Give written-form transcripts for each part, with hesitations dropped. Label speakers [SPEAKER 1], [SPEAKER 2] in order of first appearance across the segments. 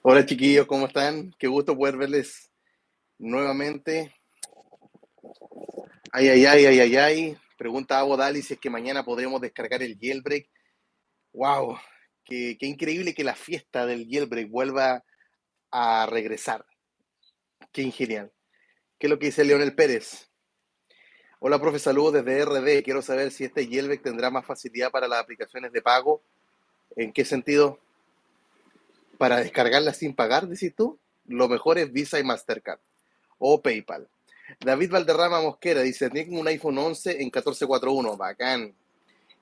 [SPEAKER 1] Hola chiquillos, ¿cómo están? Qué gusto poder verles nuevamente. Ay, ay, ay, ay, ay, ay. Pregunta Abo Dali si es que mañana podremos descargar el jailbreak. ¡Wow! Qué increíble que la fiesta del jailbreak vuelva a regresar. Qué genial. ¿Qué es lo que dice Leonel Pérez? Hola, profe, saludos desde RD. Quiero saber si este jailbreak tendrá más facilidad para las aplicaciones de pago. ¿En qué sentido? Para descargarlas sin pagar, decís tú. Lo mejor es Visa y Mastercard o PayPal. David Valderrama Mosquera dice, tengo un iPhone 11 en 1441, bacán.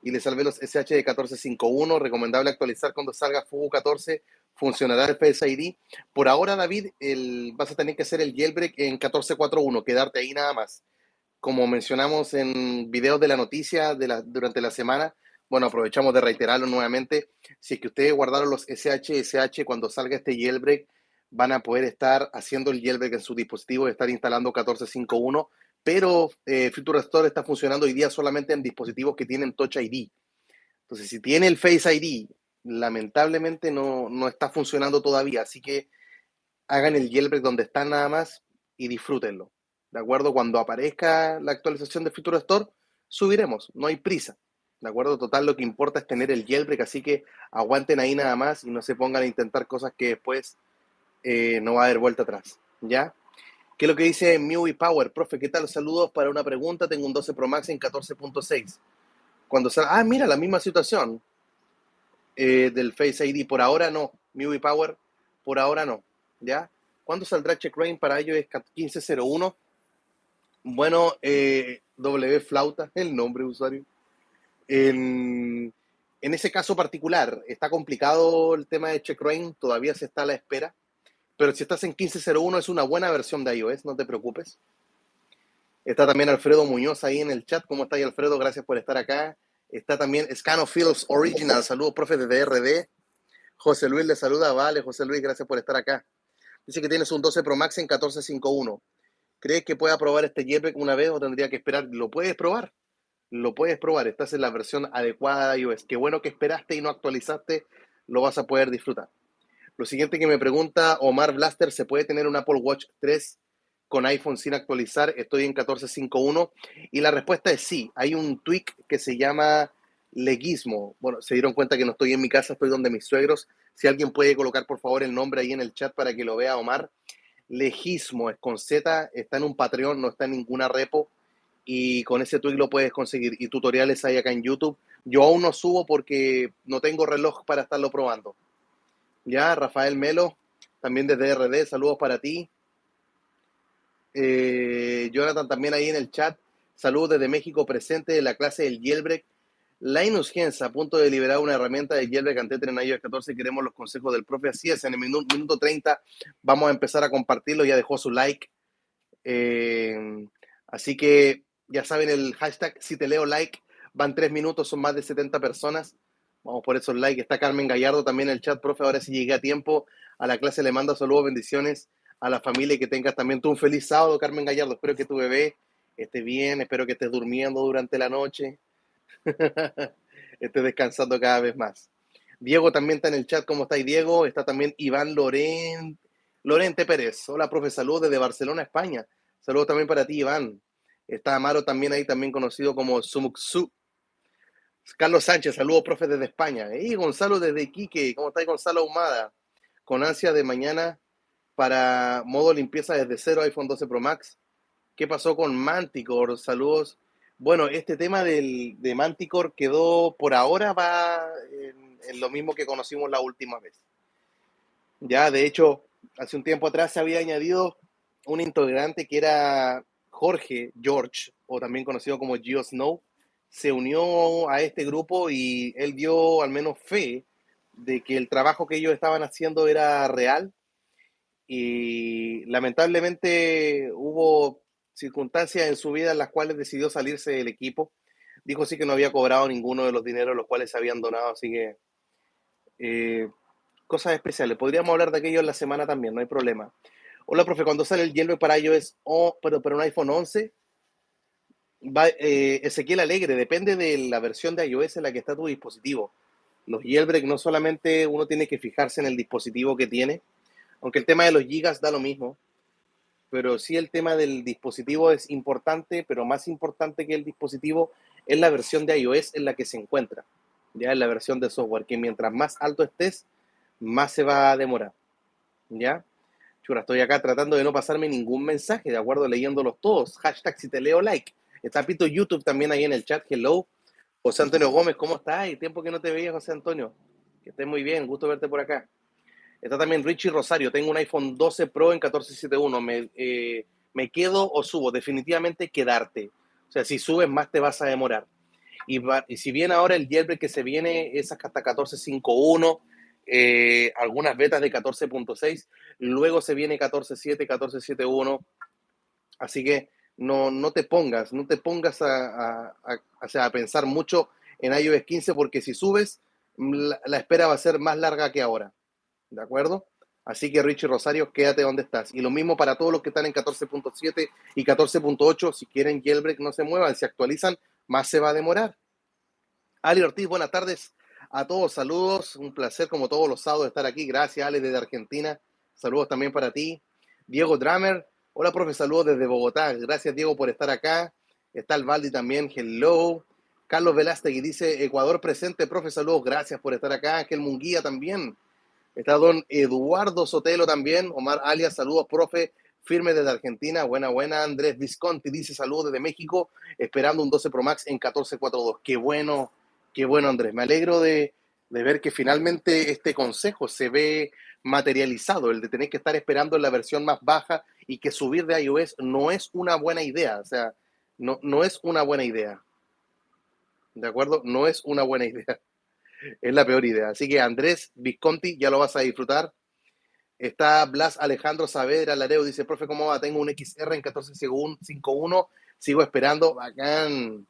[SPEAKER 1] Y le salvé los SH de 1451, recomendable actualizar cuando salga Fugu 14, funcionará el Face ID. Por ahora, David, vas a tener que hacer el jailbreak en 1441, quedarte ahí nada más. Como mencionamos en videos de la noticia durante la semana, bueno, aprovechamos de reiterarlo nuevamente. Si es que ustedes guardaron los SH cuando salga este jailbreak, van a poder estar haciendo el jailbreak en su dispositivo y estar instalando 1451, pero Future Store está funcionando hoy día solamente en dispositivos que tienen Touch ID. Entonces, si tiene el Face ID, lamentablemente no está funcionando todavía, así que hagan el jailbreak donde están nada más y disfrútenlo. ¿De acuerdo? Cuando aparezca la actualización de Future Store, subiremos, no hay prisa. ¿De acuerdo? Total, lo que importa es tener el jailbreak, así que aguanten ahí nada más y no se pongan a intentar cosas que después no va a haber vuelta atrás. ¿Ya? ¿Qué es lo que dice Mew y Power? Profe, ¿qué tal? Saludos para una pregunta. Tengo un 12 Pro Max en 14.6. Cuando salga, mira, la misma situación del Face ID. Por ahora no. Mew y Power, por ahora no. ¿Ya? ¿Cuándo saldrá Checkra para ello? Es 1501. Bueno, W Flauta, el nombre de usuario. En ese caso particular, está complicado el tema de Checkra, todavía se está a la espera. Pero si estás en 1501 es una buena versión de iOS, no te preocupes. Está también Alfredo Muñoz ahí en el chat. ¿Cómo está ahí, Alfredo? Gracias por estar acá. Está también Scano Fields Original. Saludos, profe, desde RD. José Luis le saluda. Vale, José Luis, gracias por estar acá. Dice que tienes un 12 Pro Max en 1451. ¿Crees que pueda probar este JPEG una vez o tendría que esperar? Lo puedes probar. Lo puedes probar. Estás en la versión adecuada de iOS. Qué bueno que esperaste y no actualizaste. Lo vas a poder disfrutar. Lo siguiente que me pregunta Omar Blaster, ¿se puede tener un Apple Watch 3 con iPhone sin actualizar? Estoy en 1451 y la respuesta es sí. Hay un tweak que se llama Leguismo. Bueno, se dieron cuenta que no estoy en mi casa, estoy donde mis suegros. Si alguien puede colocar por favor el nombre ahí en el chat para que lo vea Omar. Legismo es con Z, está en un Patreon, no está en ninguna repo y con ese tweak lo puedes conseguir. Y tutoriales hay acá en YouTube. Yo aún no subo porque no tengo reloj para estarlo probando. Ya, Rafael Melo, también desde RD, saludos para ti. Jonathan también ahí en el chat, saludos desde México presente de la clase del jailbreak. Linus Gens, a punto de liberar una herramienta de jailbreak ante en iOS 14, queremos los consejos del profe. Así es, en el minuto 30 vamos a empezar a compartirlo, ya dejó su like. Así que ya saben el hashtag, si te leo like, van 3 minutos, son más de 70 personas. Vamos por esos likes. Está Carmen Gallardo también en el chat, profe. Ahora sí llegué a tiempo. A la clase le mando saludos, bendiciones a la familia y que tengas también tú un feliz sábado, Carmen Gallardo. Espero que tu bebé esté bien, espero que estés durmiendo durante la noche, estés descansando cada vez más. Diego también está en el chat. ¿Cómo estáis, Diego? Está también Iván Lorente Pérez. Hola, profe. Saludos desde Barcelona, España. Saludos también para ti, Iván. Está Amaro también ahí, también conocido como Sumuxu. Carlos Sánchez, saludos, profe, desde España. Y Gonzalo desde Iquique. ¿Cómo estáis, Gonzalo Ahumada? Con ansia de mañana para modo limpieza desde cero iPhone 12 Pro Max. ¿Qué pasó con Manticore? Saludos. Bueno, este tema de Manticore quedó por ahora, va en lo mismo que conocimos la última vez. Ya, de hecho, hace un tiempo atrás se había añadido un integrante que era George, o también conocido como Geo Snow, se unió a este grupo y él dio al menos fe de que el trabajo que ellos estaban haciendo era real y lamentablemente hubo circunstancias en su vida en las cuales decidió salirse del equipo. Dijo sí que no había cobrado ninguno de los dineros los cuales se habían donado, así que eh, cosas especiales. Podríamos hablar de aquello en la semana también, no hay problema. Hola, profe, cuando sale el jailbreak para iOS, pero para un iPhone 11, Ezequiel Alegre, depende de la versión de iOS en la que está tu dispositivo. Los jailbreak no solamente uno tiene que fijarse en el dispositivo que tiene, aunque el tema de los gigas da lo mismo, pero sí el tema del dispositivo es importante, pero más importante que el dispositivo es la versión de iOS en la que se encuentra, ya en la versión de software, que mientras más alto estés, más se va a demorar, ¿ya? Chura, estoy acá tratando de no pasarme ningún mensaje, de acuerdo, leyéndolos todos. Hashtag si te leo like. Está Pito YouTube también ahí en el chat. Hello. José Antonio Gómez, ¿cómo estás? Tiempo que no te veía, José Antonio. Que estés muy bien, gusto verte por acá. Está también Richie Rosario. Tengo un iPhone 12 Pro en 1471. Me quedo o subo. Definitivamente quedarte. O sea, si subes más te vas a demorar. Y si bien ahora el jailbreak que se viene es hasta 14.5.1, algunas betas de 14.6, luego se viene 14.7, 14.7.1, así que no te pongas o sea, a pensar mucho en iOS 15 porque si subes, la espera va a ser más larga que ahora, ¿de acuerdo? Así que Richie Rosario, quédate donde estás. Y lo mismo para todos los que están en 14.7 y 14.8, si quieren jailbreak no se muevan, si actualizan, más se va a demorar. Ali Ortiz, buenas tardes a todos, saludos, un placer como todos los sábados estar aquí, gracias Ale desde Argentina, saludos también para ti. Diego Dramer, hola profe, saludos desde Bogotá, gracias Diego por estar acá. Está el Valdi también, hello. Carlos Velázquez dice, Ecuador presente, profe, saludos, gracias por estar acá. Ángel Munguía también. Está don Eduardo Sotelo también, Omar Alias, saludos profe, firme desde Argentina, buena. Andrés Visconti dice, saludos desde México, esperando un 12 Pro Max en 14.4.2. Qué bueno Andrés, me alegro de ver que finalmente este consejo se ve materializado, el de tener que estar esperando en la versión más baja y que subir de iOS no es una buena idea, o sea, no es una buena idea, ¿de acuerdo? No es una buena idea, es la peor idea. Así que Andrés Visconti, ya lo vas a disfrutar. Está Blas Alejandro Saavedra Lareo, dice, profe, ¿cómo va? Tengo un XR en 14.51, sigo esperando, bacán.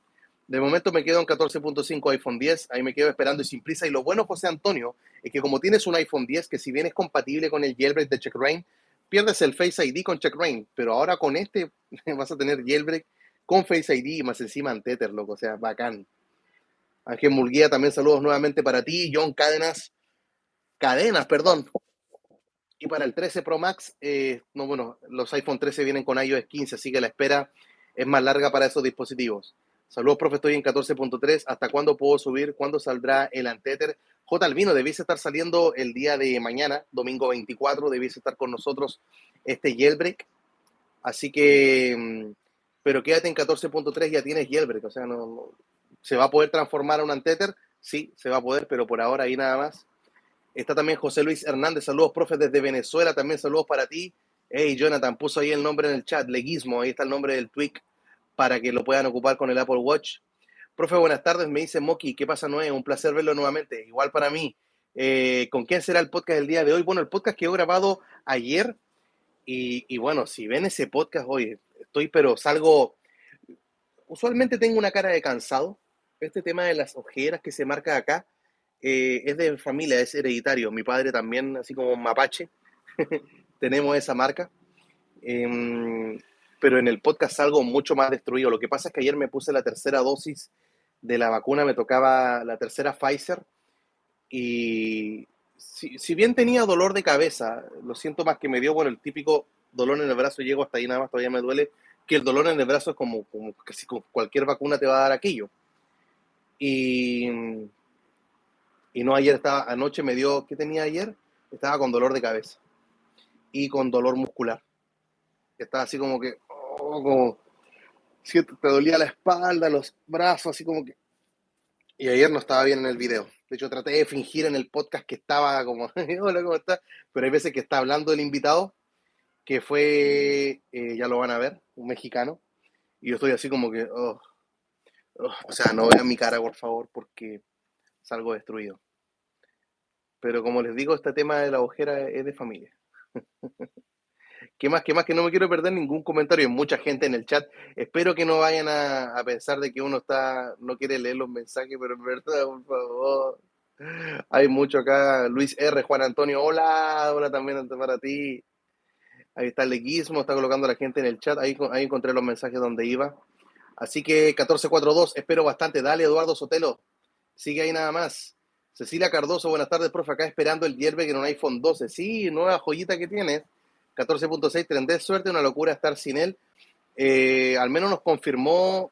[SPEAKER 1] De momento me quedo en 14.5 iPhone 10, ahí me quedo esperando y sin prisa. Y lo bueno, José Antonio, es que como tienes un iPhone 10, que si bien es compatible con el jailbreak de CheckRain, pierdes el Face ID con CheckRain, pero ahora con este vas a tener jailbreak con Face ID y más encima en Tether, loco, o sea, bacán. Ángel Murguía, también saludos nuevamente para ti. John Cadenas, perdón. Y para el 13 Pro Max, no, bueno, los iPhone 13 vienen con iOS 15, así que la espera es más larga para esos dispositivos. Saludos, profe, estoy en 14.3. ¿Hasta cuándo puedo subir? ¿Cuándo saldrá el Anteter? J. Albino, debiese estar saliendo el día de mañana, domingo 24, debiese estar con nosotros este jailbreak. Así que, pero quédate en 14.3, ya tienes jailbreak, o sea, no, ¿se va a poder transformar a un Anteter? Sí, se va a poder, pero por ahora ahí nada más. Está también José Luis Hernández, saludos, profe, desde Venezuela, también saludos para ti. Hey, Jonathan, puso ahí el nombre en el chat, Leguismo, ahí está el nombre del tweak para que lo puedan ocupar con el Apple Watch. Profe, buenas tardes, me dice Moki, ¿qué pasa, Noé? Un placer verlo nuevamente, igual para mí. ¿Con quién será el podcast del día de hoy? Bueno, el podcast que he grabado ayer y bueno, si ven ese podcast hoy, estoy pero salgo, usualmente tengo una cara de cansado, este tema de las ojeras que se marca acá, es de familia, es hereditario. Mi padre también, así como un mapache, tenemos esa marca. Eh, pero en el podcast salgo mucho más destruido. Lo que pasa es que ayer me puse la tercera dosis de la vacuna, me tocaba la tercera Pfizer y si bien tenía dolor de cabeza, los síntomas que me dio, bueno, el típico dolor en el brazo, llego hasta ahí nada más, todavía me duele, que el dolor en el brazo es como casi con cualquier vacuna te va a dar aquello. Y, y no, ayer estaba, anoche me dio, ¿qué tenía ayer? Estaba con dolor de cabeza y con dolor muscular. Estaba así como que, como, siento, te dolía la espalda, los brazos, así como que. Y ayer no estaba bien en el video. De hecho, traté de fingir en el podcast que estaba como, hola, ¿cómo estás? Pero hay veces que está hablando el invitado, que fue, ya lo van a ver, un mexicano. Y yo estoy así como que, o sea, no vean mi cara, por favor, porque salgo destruido. Pero como les digo, este tema de la ojera es de familia. ¿Qué más? ¿Qué más? Que no me quiero perder ningún comentario. Hay mucha gente en el chat. Espero que no vayan a pensar de que uno no quiere leer los mensajes, pero en verdad, por favor. Hay mucho acá. Luis R., Juan Antonio, hola también para ti. Ahí está el leguismo, está colocando a la gente en el chat. Ahí encontré los mensajes donde iba. Así que 1442, espero bastante. Dale, Eduardo Sotelo. Sigue ahí nada más. Cecilia Cardoso, buenas tardes, profe. Acá esperando el jailbreak en un iPhone 12. Sí, nueva joyita que tienes. 14.6, tendré suerte, una locura estar sin él. Al menos nos confirmó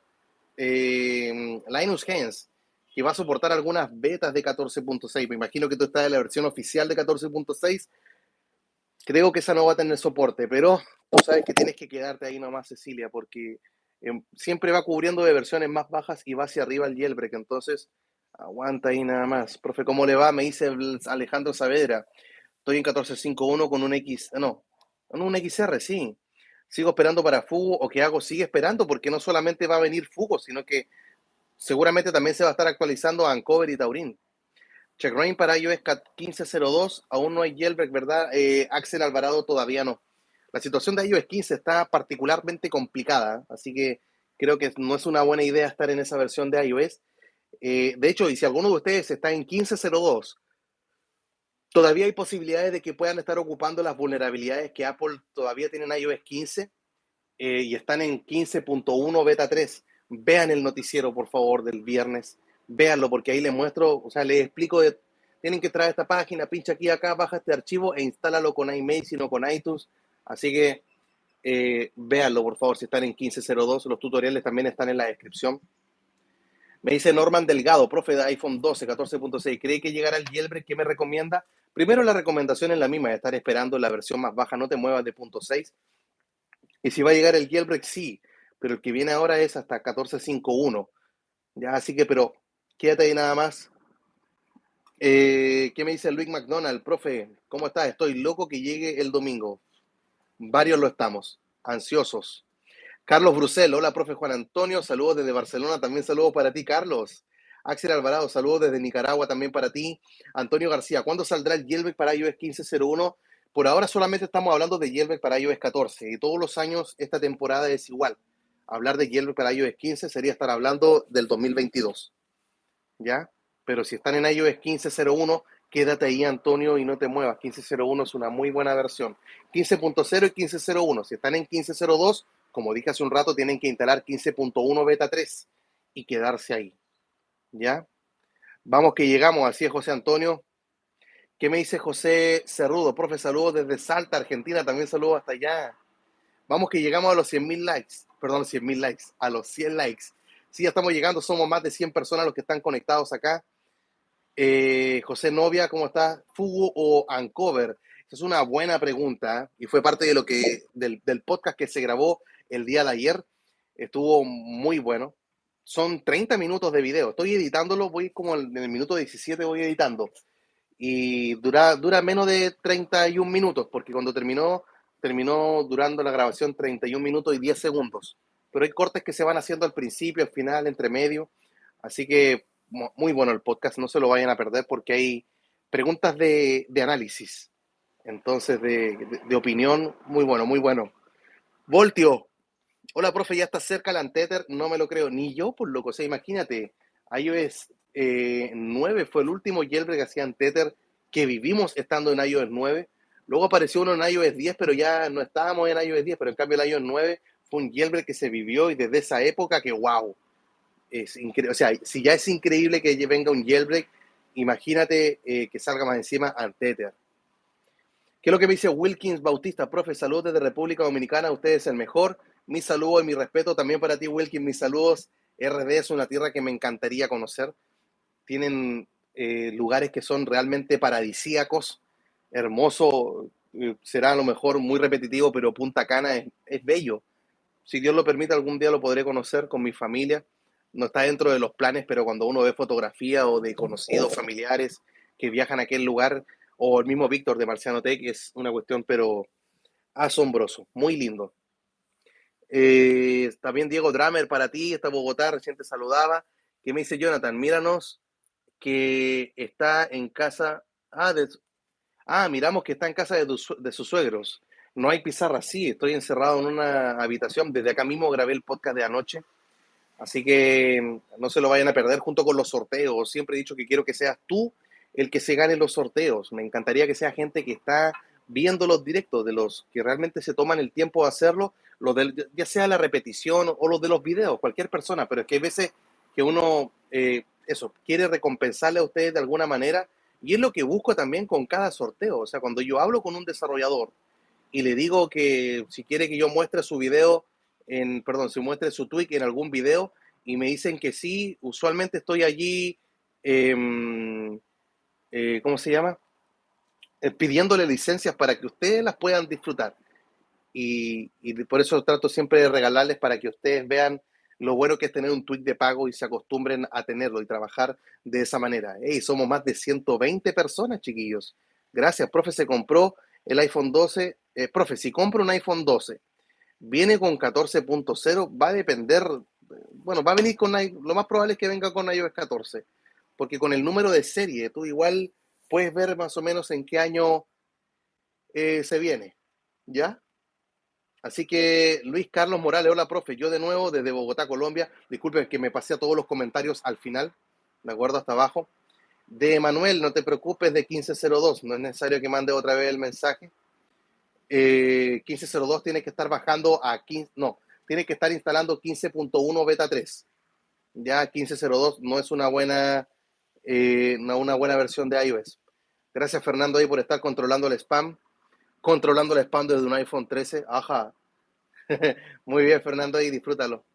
[SPEAKER 1] Linus Hens que va a soportar algunas betas de 14.6. Me imagino que tú estás en la versión oficial de 14.6. Creo que esa no va a tener soporte, pero tú sabes que tienes que quedarte ahí nomás, Cecilia, porque siempre va cubriendo de versiones más bajas y va hacia arriba el jailbreak. Entonces, aguanta ahí nada más. Profe, ¿cómo le va? Me dice Alejandro Saavedra. Estoy en 14.5.1 con un X, no, con un XR, sí. Sigo esperando para Fugo, o qué hago, sigue esperando, porque no solamente va a venir Fugo, sino que seguramente también se va a estar actualizando a Uncover y Taurin. Checkrain para iOS 15.02, aún no hay jailbreak, ¿verdad? Axel Alvarado todavía no. La situación de iOS 15 está particularmente complicada, así que creo que no es una buena idea estar en esa versión de iOS. De hecho, y si alguno de ustedes está en 15.02, todavía hay posibilidades de que puedan estar ocupando las vulnerabilidades que Apple todavía tiene en iOS 15 y están en 15.1 beta 3. Vean el noticiero, por favor, del viernes. Véanlo, porque ahí les muestro, o sea, les explico tienen que traer esta página, pincha aquí, acá, baja este archivo e instálalo con iMail, sino con iTunes. Así que véanlo, por favor, si están en 15.02. Los tutoriales también están en la descripción. Me dice Norman Delgado, profe de iPhone 12, 14.6. ¿Cree que llegará el jailbreak? ¿Qué me recomienda? Primero, la recomendación es la misma, de estar esperando la versión más baja, no te muevas de punto 6. Y si va a llegar el jailbreak, sí, pero el que viene ahora es hasta 14.5.1. Ya, así que, pero quédate ahí nada más. ¿Qué me dice Luis McDonald? Profe, ¿cómo estás? Estoy loco que llegue el domingo. Varios lo estamos, ansiosos. Carlos Brusel, hola, profe Juan Antonio, saludos desde Barcelona, también saludos para ti, Carlos. Axel Alvarado, saludos desde Nicaragua también para ti. Antonio García, ¿cuándo saldrá el jailbreak para iOS 15.01? Por ahora solamente estamos hablando de jailbreak para iOS 14 y todos los años esta temporada es igual. Hablar de jailbreak para iOS 15 sería estar hablando del 2022, ¿ya? Pero si están en iOS 15.01, quédate ahí, Antonio, y no te muevas. 15.01 es una muy buena versión. 15.0 y 15.01. Si están en 15.02, como dije hace un rato, tienen que instalar 15.1 beta 3 y quedarse ahí, ¿ya? Vamos que llegamos, así es, José Antonio. ¿Qué me dice José Cerrudo? Profe, saludos desde Salta, Argentina, también saludos hasta allá. Vamos que llegamos a los 100.000 likes, perdón, 100.000 likes, a los 100 likes. Sí, ya estamos llegando, somos más de 100 personas los que están conectados acá. José Novia, ¿cómo estás? ¿Fugu o Uncover? Esa es una buena pregunta y fue parte de del podcast que se grabó el día de ayer. Estuvo muy bueno. Son 30 minutos de video. Estoy editándolo, voy como en el minuto 17 voy editando. Y dura menos de 31 minutos, porque cuando terminó durando la grabación 31 minutos y 10 segundos. Pero hay cortes que se van haciendo al principio, al final, entre medio. Así que muy bueno el podcast, no se lo vayan a perder porque hay preguntas de análisis, entonces de opinión, muy bueno, muy bueno. Voltio, hola profe, ya está cerca el Anteter, no me lo creo, ni yo por loco, o sea, imagínate, iOS 9 fue el último jailbreak que hacía Anteter que vivimos estando en iOS 9, luego apareció uno en iOS 10, pero ya no estábamos en iOS 10, pero en cambio el iOS 9 fue un jailbreak que se vivió y desde esa época que wow, es increíble. O sea, si ya es increíble que venga un jailbreak, imagínate que salga más encima Anteter. ¿Qué es lo que me dice Wilkins Bautista? Profe, saludos desde República Dominicana, usted es el mejor. Mi saludo y mi respeto también para ti, Wilkins, mis saludos. RD es una tierra que me encantaría conocer. Tienen lugares que son realmente paradisíacos, hermoso. Será a lo mejor muy repetitivo, pero Punta Cana es bello. Si Dios lo permite, algún día lo podré conocer con mi familia. No está dentro de los planes, pero cuando uno ve fotografía o de conocidos, familiares que viajan a aquel lugar, o el mismo Víctor de Marciano Tech, es una cuestión, pero asombroso, muy lindo. También Diego Dramer para ti, está Bogotá, recién te saludaba. ¿Qué me dice Jonathan? Míranos que está en casa. Miramos que está en casa de sus suegros. No hay pizarra, sí, estoy encerrado en una habitación. Desde acá mismo grabé el podcast de anoche. Así que no se lo vayan a perder junto con los sorteos. Siempre he dicho que quiero que seas tú el que se gane los sorteos. Me encantaría que sea gente que está viendo los directos, de los que realmente se toman el tiempo de hacerlo, ya sea la repetición o los de los videos, cualquier persona, pero es que hay veces que uno eso, quiere recompensarle a ustedes de alguna manera, y es lo que busco también con cada sorteo. O sea, cuando yo hablo con un desarrollador y le digo que si quiere que yo muestre su video, perdón, si muestre su tweet en algún video, y me dicen que sí, usualmente estoy allí, ¿cómo se llama? Pidiéndole licencias para que ustedes las puedan disfrutar. Y por eso trato siempre de regalarles para que ustedes vean lo bueno que es tener un tweet de pago y se acostumbren a tenerlo y trabajar de esa manera. Hey, somos más de 120 personas, chiquillos. Gracias, profe, se compró el iPhone 12. Profe, si compro un iPhone 12, viene con 14.0, va a depender, bueno, va a venir con, lo más probable es que venga con iOS 14, porque con el número de serie, tú igual puedes ver más o menos en qué año se viene, ¿ya? Así que Luis Carlos Morales, hola profe, yo de nuevo desde Bogotá, Colombia. Disculpen que me pasé a todos los comentarios al final, de acuerdo, hasta abajo. De Manuel, no te preocupes, de 1502, no es necesario que mande otra vez el mensaje. 1502 tiene que estar bajando a 15, no, tiene que estar instalando 15.1 beta 3. Ya 1502 no es una buena versión de iOS. Gracias Fernando ahí por estar controlando el spam desde un iPhone 13. Ajá. Muy bien, Fernando, ahí disfrútalo.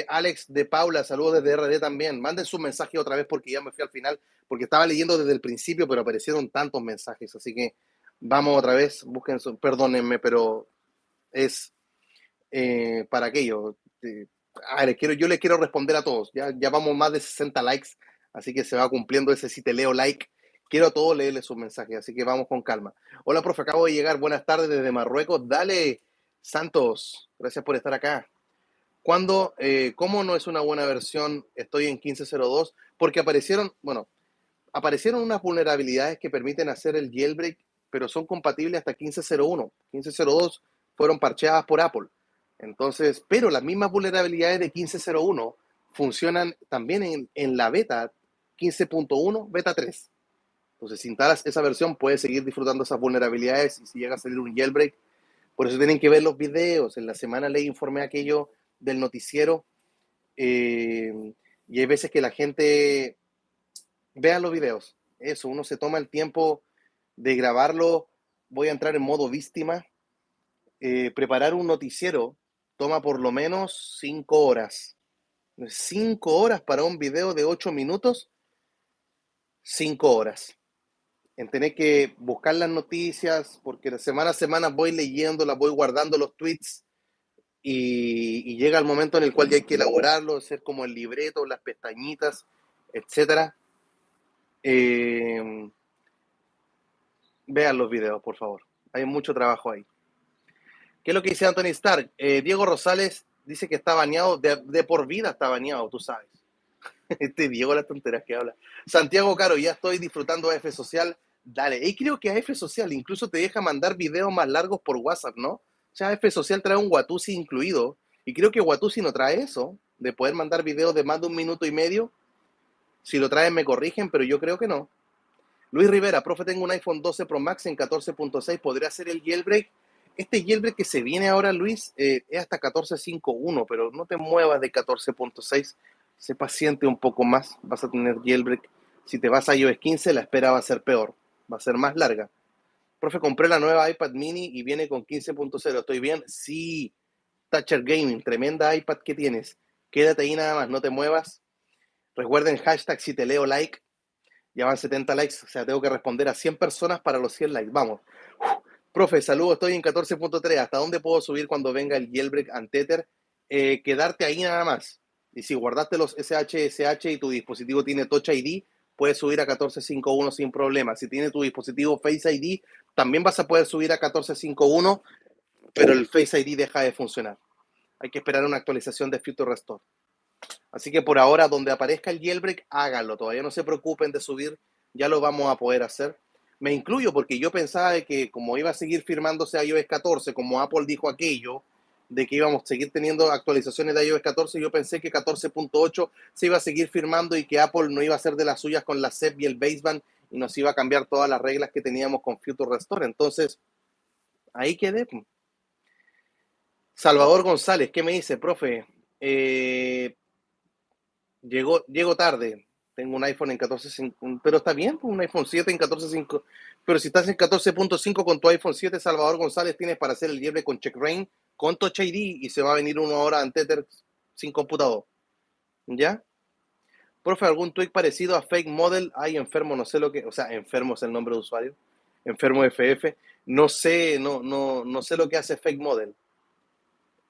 [SPEAKER 1] Alex de Paula, saludos desde RD también. Manden su mensaje otra vez porque ya me fui al final, porque estaba leyendo desde el principio, pero aparecieron tantos mensajes, así que vamos otra vez, busquen su, perdónenme, pero es para aquello. Yo les quiero responder a todos. Ya vamos más de 60 likes, así que se va cumpliendo ese si te leo like. Quiero a todos leerles sus mensajes, así que vamos con calma. Hola, profe, acabo de llegar. Buenas tardes desde Marruecos. Dale, Santos, gracias por estar acá. ¿Cómo no es una buena versión? Estoy en 15.02 porque aparecieron unas vulnerabilidades que permiten hacer el jailbreak, pero son compatibles hasta 15.01. 15.02 fueron parcheadas por Apple. Entonces, pero las mismas vulnerabilidades de 15.01 funcionan también en la beta 15.1, beta 3. Entonces, si instalas esa versión, puedes seguir disfrutando esas vulnerabilidades y si llega a salir un jailbreak, por eso tienen que ver los videos. En la semana le informé aquello del noticiero y hay veces que la gente vea los videos. Eso, uno se toma el tiempo de grabarlo. Voy a entrar en modo víctima. Preparar un noticiero toma por lo menos 5 horas. 5 horas para un video de 8 minutos, 5 horas. En tener que buscar las noticias, porque de semana a semana voy leyendo, las voy guardando los tweets y llega el momento en el cual ya hay que elaborarlo, hacer como el libreto, las pestañitas, etcétera. Eh, Vean los videos, por favor. Hay mucho trabajo ahí. ¿Qué es lo que dice Anthony Stark? Diego Rosales dice que está baneado, de por vida está baneado, tú sabes. Este Diego, las tonteras que habla. Santiago Caro, ya estoy disfrutando AF Social. Dale. Y creo que AF Social incluso te deja mandar videos más largos por WhatsApp, ¿no? O sea, AF Social trae un Watusi incluido. Y creo que Watusi no trae eso, de poder mandar videos de más de 1 minuto y medio. Si lo traen, me corrigen, pero yo creo que no. Luis Rivera, profe, tengo un iPhone 12 Pro Max en 14.6. ¿Podría hacer el jailbreak? Este jailbreak que se viene ahora, Luis, es hasta 14.5.1, pero no te muevas de 14.6. Sé paciente un poco más. Vas a tener jailbreak. Si te vas a iOS 15, la espera va a ser peor. Va a ser más larga. Profe, compré la nueva iPad mini y viene con 15.0. ¿Estoy bien? Sí. Toucher Gaming, tremenda iPad que tienes. Quédate ahí nada más, no te muevas. Recuerden hashtag si te leo like. Ya van 70 likes, o sea, tengo que responder a 100 personas para los 100 likes. Vamos. Profe, saludos, estoy en 14.3. ¿Hasta dónde puedo subir cuando venga el jailbreak Untether? Quedarte ahí nada más. Y si guardaste los SH y tu dispositivo tiene Touch ID, puedes subir a 14.5.1 sin problema. Si tiene tu dispositivo Face ID, también vas a poder subir a 14.5.1, pero el Face ID deja de funcionar. Hay que esperar una actualización de Future Restore. Así que por ahora, donde aparezca el jailbreak, háganlo. Todavía no se preocupen de subir, ya lo vamos a poder hacer. Me incluyo porque yo pensaba de que como iba a seguir firmándose iOS 14, como Apple dijo aquello, de que íbamos a seguir teniendo actualizaciones de iOS 14, yo pensé que 14.8 se iba a seguir firmando y que Apple no iba a hacer de las suyas con la SEP y el baseband y nos iba a cambiar todas las reglas que teníamos con Future Restore. Entonces, ahí quedé. Salvador González, ¿qué me dice, profe? Llego tarde. Tengo un iPhone en 14.5, pero está bien, pues, un iPhone 7 en 14.5. Pero si estás en 14.5 con tu iPhone 7, Salvador González, tienes para hacer el lleve con CheckRain, con Touch ID, y se va a venir una hora en Tether sin computador. ¿Ya? Profe, ¿algún tweet parecido a Fake Model? Ay, enfermo, no sé lo que, o sea, enfermo es el nombre de usuario. Enfermo FF. No sé, no sé lo que hace Fake Model.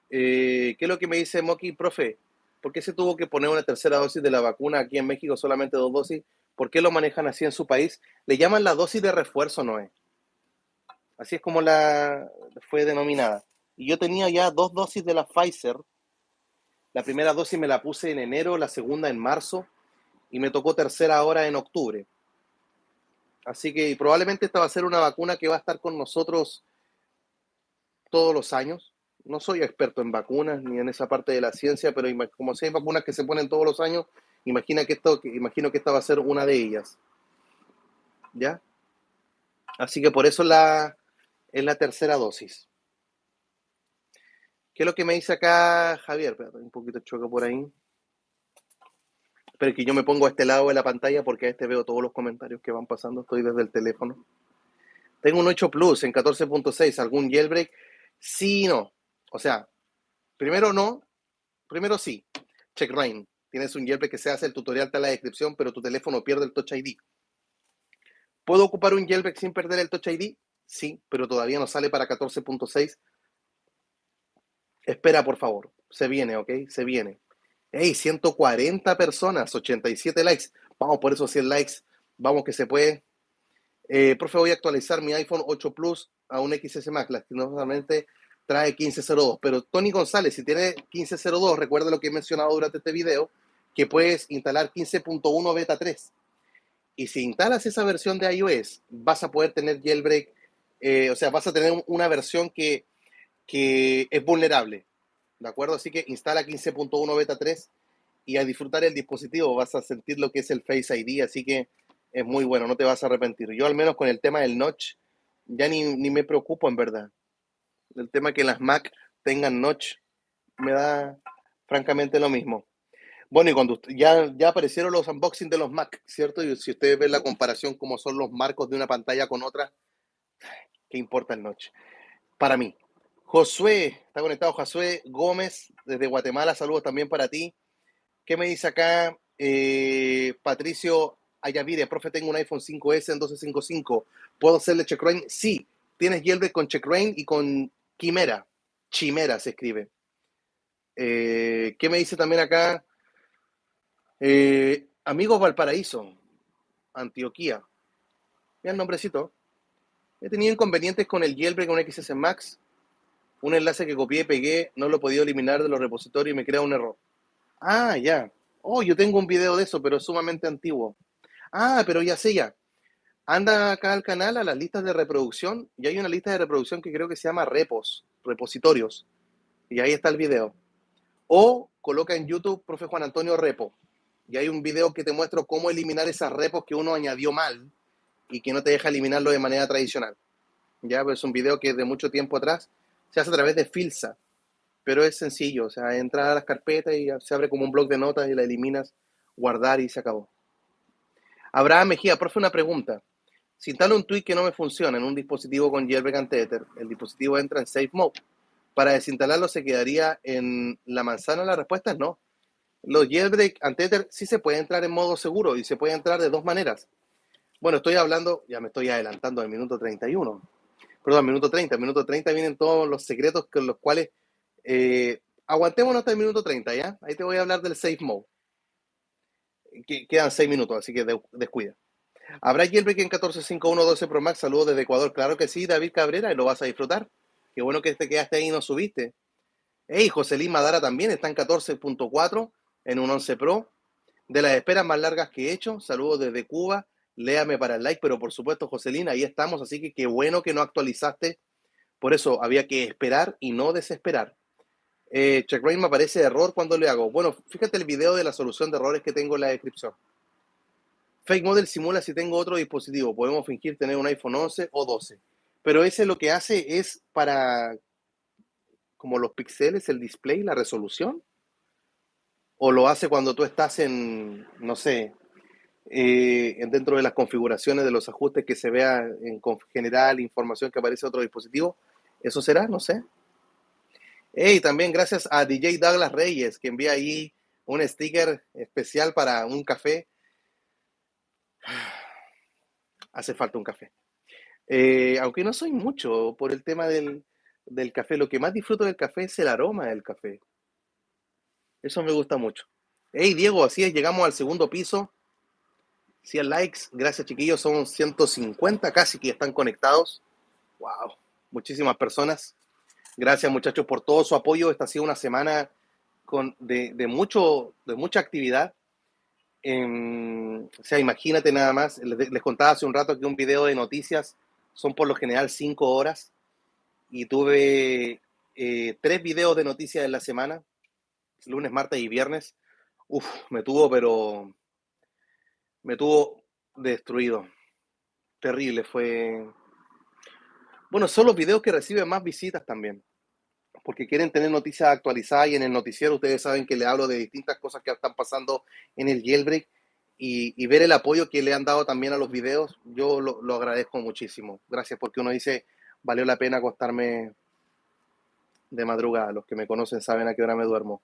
[SPEAKER 1] ¿Qué es lo que me dice Moki? Profe, ¿por qué se tuvo que poner una tercera dosis de la vacuna aquí en México, solamente 2 dosis? ¿Por qué lo manejan así en su país? Le llaman la dosis de refuerzo, ¿no es? Así es como la fue denominada. Y yo tenía ya 2 dosis de la Pfizer. La primera dosis me la puse en enero, la segunda en marzo, y me tocó tercera ahora en octubre. Así que probablemente esta va a ser una vacuna que va a estar con nosotros todos los años. No soy experto en vacunas ni en esa parte de la ciencia, pero como si hay vacunas que se ponen todos los años, imagino que esta va a ser una de ellas. ¿Ya? Así que por eso es la tercera dosis. ¿Qué es lo que me dice acá Javier? Espérate, un poquito de choque por ahí. Pero es que yo me pongo a este lado de la pantalla porque a este veo todos los comentarios que van pasando. Estoy desde el teléfono. Tengo un 8 Plus en 14.6. ¿Algún jailbreak? Sí y no. O sea, primero no, primero sí. CheckRain. Tienes un jailbreak que se hace, el tutorial está en la descripción, pero tu teléfono pierde el Touch ID. ¿Puedo ocupar un jailbreak sin perder el Touch ID? Sí, pero todavía no sale para 14.6. Espera, por favor. Se viene, ¿ok? Se viene. Hey, 140 personas, 87 likes. Vamos por esos 100 likes. Vamos que se puede. Profe, voy a actualizar mi iPhone 8 Plus a un XS Max. Lastimosamente trae 1502. Pero Tony González, si tiene 1502, recuerda lo que he mencionado durante este video, que puedes instalar 15.1 beta 3. Y si instalas esa versión de iOS, vas a poder tener jailbreak, o sea, vas a tener una versión que es vulnerable. ¿De acuerdo? Así que instala 15.1 beta 3 y a disfrutar el dispositivo vas a sentir lo que es el Face ID, así que es muy bueno, no te vas a arrepentir. Yo al menos con el tema del notch ya ni me preocupo en verdad. El tema que las Mac tengan notch me da francamente lo mismo. Bueno, y cuando ya aparecieron los unboxing de los Mac, ¿cierto? Y si ustedes ven la comparación como son los marcos de una pantalla con otra, ¿qué importa el notch? Para mí. Josué, está conectado Josué Gómez desde Guatemala, saludos también para ti. ¿Qué me dice acá Patricio Ayavire? Profe, tengo un iPhone 5S en 12.55. ¿Puedo hacerle CheckRain? Sí. Tienes jailbreak con CheckRain y con Quimera. Chimera se escribe. ¿Qué me dice también acá? Amigos Valparaíso, Antioquía. Mira el nombrecito. He tenido inconvenientes con el jailbreak con XS Max. Un enlace que copié y pegué, no lo he podido eliminar de los repositorios y me crea un error. Ah, ya. Oh, yo tengo un video de eso, pero es sumamente antiguo. Ah, pero ya sé ya. Anda acá al canal a las listas de reproducción y hay una lista de reproducción que creo que se llama repositorios. Y ahí está el video. O coloca en YouTube, profe Juan Antonio Repo. Y hay un video que te muestro cómo eliminar esas repos que uno añadió mal y que no te deja eliminarlo de manera tradicional. Ya, pues es un video que de mucho tiempo atrás se hace a través de Filsa, pero es sencillo, o sea, entras a las carpetas y se abre como un bloc de notas y la eliminas, guardar y se acabó. Abraham Mejía, profe, una pregunta. Si instalo un tweet que no me funciona en un dispositivo con jailbreak and tether, el dispositivo entra en safe mode. Para desinstalarlo se quedaría en la manzana. La respuesta es no. Los jailbreak and tether sí se puede entrar en modo seguro y se puede entrar de dos maneras. Bueno, estoy hablando, ya me estoy adelantando al minuto 31. Perdón, minuto 30. Minuto 30 vienen todos los secretos con los cuales aguantémonos hasta el minuto 30, ¿ya? Ahí te voy a hablar del safe mode. Quedan 6 minutos, así que descuida. ¿Habrá jailbreak en 14.5.1.12 Pro Max? Saludos desde Ecuador. Claro que sí, David Cabrera, y lo vas a disfrutar. Qué bueno que te quedaste ahí y no subiste. Hey, Joselín Madara también está en 14.4 en un 11 Pro. De las esperas más largas que he hecho. Saludos desde Cuba. Léame para el like, pero por supuesto, Joselín, ahí estamos. Así que qué bueno que no actualizaste. Por eso había que esperar y no desesperar. CheckRain me aparece error cuando le hago. Bueno, fíjate el video de la solución de errores que tengo en la descripción. Fake Model simula si tengo otro dispositivo. Podemos fingir tener un iPhone 11 o 12. Pero ese lo que hace es para, como los píxeles, el display, la resolución. o lo hace cuando tú estás en, no sé, dentro de las configuraciones de los ajustes que se vea en general información que aparece en otro dispositivo. ¿Eso será? No sé. Hey, también gracias a DJ Douglas Reyes, que envía ahí un sticker especial para un café. Hace falta un café. Aunque no soy mucho por el tema del café, lo que más disfruto del café es el aroma del café. Eso me gusta mucho. Hey, Diego, así es, llegamos al segundo piso. 100 likes, gracias chiquillos, son 150 casi que están conectados. Wow, muchísimas personas. Gracias muchachos por todo su apoyo. Esta ha sido una semana de mucha actividad. O sea, imagínate nada más, les contaba hace un rato que un video de noticias son por lo general 5 horas y tuve 3 videos de noticias en la semana, lunes, martes y viernes. Uf, me tuvo destruido. Terrible, fue... Bueno, son los videos que reciben más visitas también, porque quieren tener noticias actualizadas y en el noticiero ustedes saben que le hablo de distintas cosas que están pasando en el jailbreak y ver el apoyo que le han dado también a los videos, yo lo agradezco muchísimo. Gracias porque uno dice, valió la pena acostarme de madrugada. Los que me conocen saben a qué hora me duermo.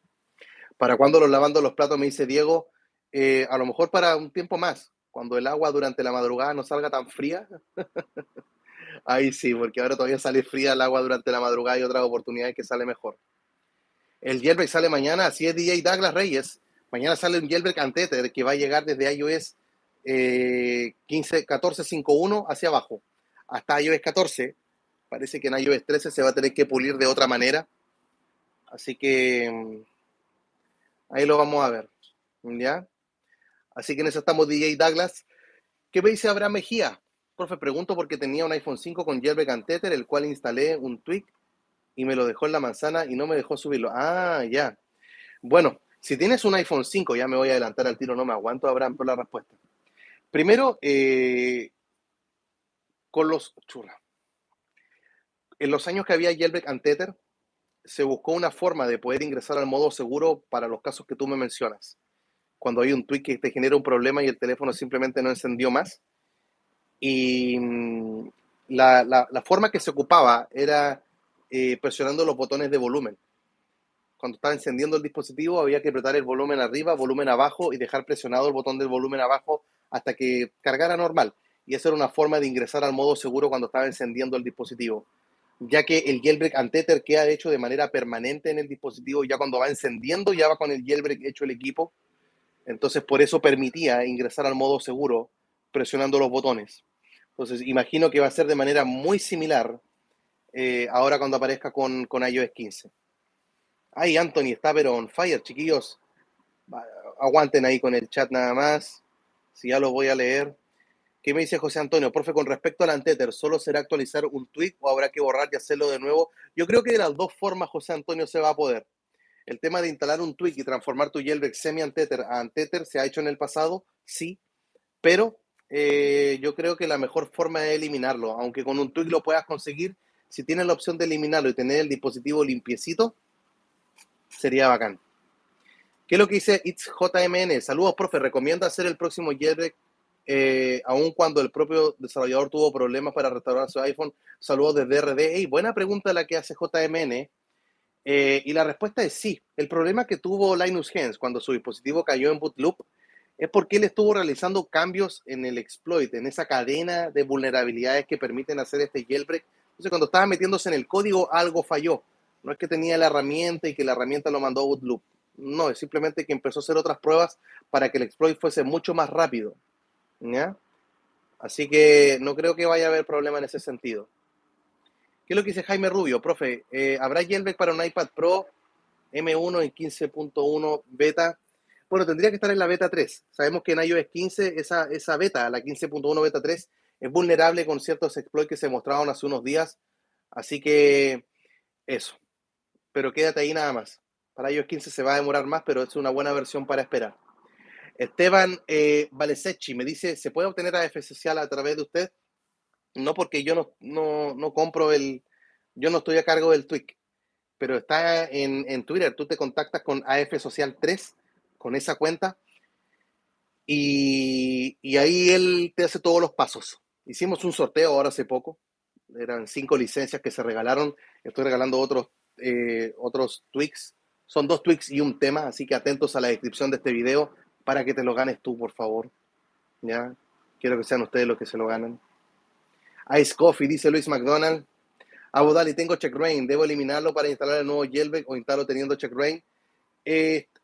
[SPEAKER 1] ¿Para cuando los lavando los platos? Me dice Diego, a lo mejor para un tiempo más, cuando el agua durante la madrugada no salga tan fría. Ahí sí, porque ahora todavía sale fría el agua durante la madrugada y otras oportunidades que sale mejor. El jailbreak sale mañana, así es DJ Douglas Reyes. Mañana sale un jailbreak Antether que va a llegar desde iOS 14.5.1 hacia abajo hasta iOS 14. Parece que en iOS 13 se va a tener que pulir de otra manera. Así que ahí lo vamos a ver. ¿Ya? Así que en eso estamos DJ Douglas. ¿Qué me dice Abraham Mejía? Profe, pregunto porque tenía un iPhone 5 con jailbreak Antether, el cual instalé un tweak y me lo dejó en la manzana y no me dejó subirlo. Ah, ya. Bueno, si tienes un iPhone 5, ya me voy a adelantar al tiro, no me aguanto, Abraham, por la respuesta. Primero, con los churras. En los años que había Jailbreak and Tether, se buscó una forma de poder ingresar al modo seguro para los casos que tú me mencionas. Cuando hay un tweet que te genera un problema y el teléfono simplemente no encendió más. Y la forma que se ocupaba era presionando los botones de volumen. Cuando estaba encendiendo el dispositivo había que apretar el volumen arriba, volumen abajo y dejar presionado el botón del volumen abajo hasta que cargara normal. Y esa era una forma de ingresar al modo seguro cuando estaba encendiendo el dispositivo. Ya que el jailbreak Antether queda hecho de manera permanente en el dispositivo, ya cuando va encendiendo ya va con el jailbreak hecho el equipo. Entonces por eso permitía ingresar al modo seguro presionando los botones. Entonces imagino que va a ser de manera muy similar ahora cuando aparezca con iOS 15. Ay, Anthony está pero on fire, chiquillos. Aguanten ahí con el chat nada más. Si ya lo voy a leer. ¿Qué me dice José Antonio? Profe, con respecto al Antether, ¿solo será actualizar un tweet o habrá que borrar y hacerlo de nuevo? Yo creo que de las dos formas, José Antonio, se va a poder. El tema de instalar un tweak y transformar tu jailbreak semi-Antether a Antether se ha hecho en el pasado, sí, pero yo creo que la mejor forma es eliminarlo. Aunque con un tweak lo puedas conseguir, si tienes la opción de eliminarlo y tener el dispositivo limpiecito, sería bacán. ¿Qué es lo que dice It's JMN? Saludos, profe. ¿Recomienda hacer el próximo jailbreak aun cuando el propio desarrollador tuvo problemas para restaurar su iPhone? Saludos desde RD. Hey, buena pregunta la que hace JMN. Y la respuesta es sí. El problema que tuvo Linus Hens cuando su dispositivo cayó en bootloop es porque él estuvo realizando cambios en el exploit, en esa cadena de vulnerabilidades que permiten hacer este jailbreak. Entonces, cuando estaba metiéndose en el código, algo falló. No es que tenía la herramienta y que la herramienta lo mandó a bootloop. No, es simplemente que empezó a hacer otras pruebas para que el exploit fuese mucho más rápido. ¿Ya? Así que no creo que vaya a haber problema en ese sentido. ¿Qué es lo que dice Jaime Rubio? Profe, ¿habrá jailbreak para un iPad Pro M1 en 15.1 beta? Bueno, tendría que estar en la beta 3. Sabemos que en iOS 15 esa beta, la 15.1 beta 3, es vulnerable con ciertos exploits que se mostraron hace unos días. Así que eso. Pero quédate ahí nada más. Para iOS 15 se va a demorar más, pero es una buena versión para esperar. Esteban Valesecchi me dice, ¿se puede obtener AF social a través de usted? No, porque yo no compro yo no estoy a cargo del tweak, pero está en Twitter. Tú te contactas con AF Social 3 con esa cuenta y ahí él te hace todos los pasos. Hicimos un sorteo ahora hace poco, eran 5 licencias que se regalaron, estoy regalando otros tweaks, son 2 tweaks y un tema, así que atentos a la descripción de este video para que te lo ganes tú, por favor. ¿Ya? Quiero que sean ustedes los que se lo ganan. Ice Coffee, dice Luis McDonald. Abu Dhabi, tengo checkra1n, ¿debo eliminarlo para instalar el nuevo jailbreak o instalo teniendo checkra1n?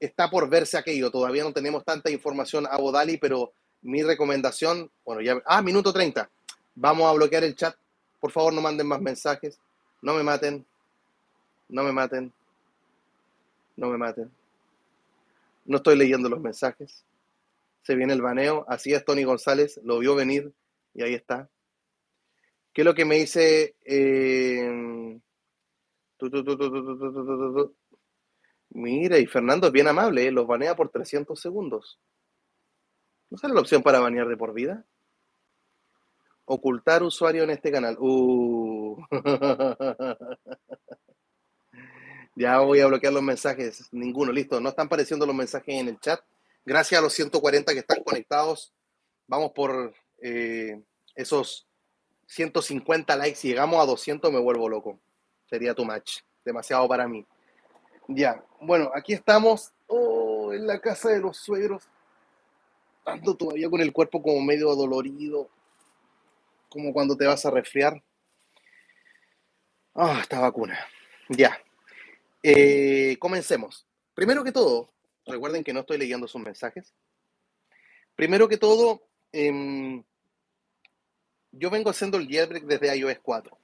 [SPEAKER 1] Está por verse aquello, todavía no tenemos tanta información Abu Dhabi, pero mi recomendación, bueno, ya, minuto 30, vamos a bloquear el chat, por favor no manden más mensajes, no me maten, no me maten, no me maten, no estoy leyendo los mensajes, se viene el baneo, así es Tony González, lo vio venir y ahí está. ¿Qué es lo que me dice? Mira, y Fernando es bien amable, los banea por 300 segundos. ¿No sale la opción para banear de por vida? Ocultar usuario en este canal. Ya voy a bloquear los mensajes. Ninguno, listo. No están apareciendo los mensajes en el chat. Gracias a los 140 que están conectados. Vamos por esos 150 likes. Si llegamos a 200 me vuelvo loco. Sería too much. Demasiado para mí. Ya. Bueno, aquí estamos. Oh, en la casa de los suegros. Ando todavía con el cuerpo como medio dolorido. Como cuando te vas a resfriar. Esta vacuna. Ya. Comencemos. Primero que todo, recuerden que no estoy leyendo sus mensajes. Primero que todo, yo vengo haciendo el jailbreak desde iOS 4.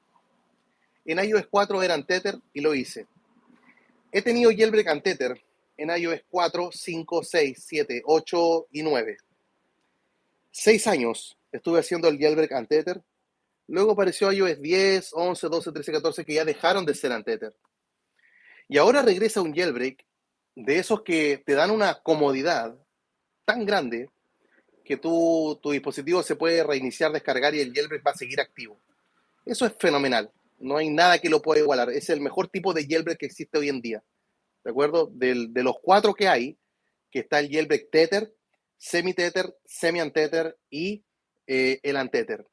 [SPEAKER 1] En iOS 4 era en Tether y lo hice. He tenido jailbreak en Tether en iOS 4, 5, 6, 7, 8 y 9. 6 años estuve haciendo el jailbreak en Tether. Luego apareció iOS 10, 11, 12, 13, 14 que ya dejaron de ser en Tether. Y ahora regresa un jailbreak de esos que te dan una comodidad tan grande que tu dispositivo se puede reiniciar, descargar y el jailbreak va a seguir activo. Eso es fenomenal. No hay nada que lo pueda igualar. Es el mejor tipo de jailbreak que existe hoy en día. ¿De acuerdo? De los 4 que hay, que está el jailbreak Tether, semi-Tether, semi-untether y el untether.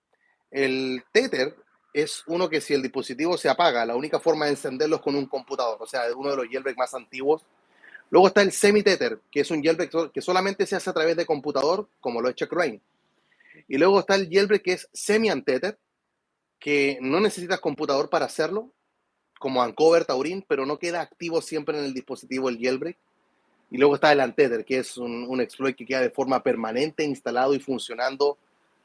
[SPEAKER 1] El Tether es uno que si el dispositivo se apaga, la única forma de encenderlo es con un computador. O sea, es uno de los jailbreaks más antiguos. Luego está el semi-Tether, que es un jailbreak que solamente se hace a través de computador, como lo es checkra1n. Y luego está el jailbreak que es semi-untether, que no necesitas computador para hacerlo, como Uncover, Taurin, pero no queda activo siempre en el dispositivo el jailbreak. Y luego está el untether, que es un exploit que queda de forma permanente instalado y funcionando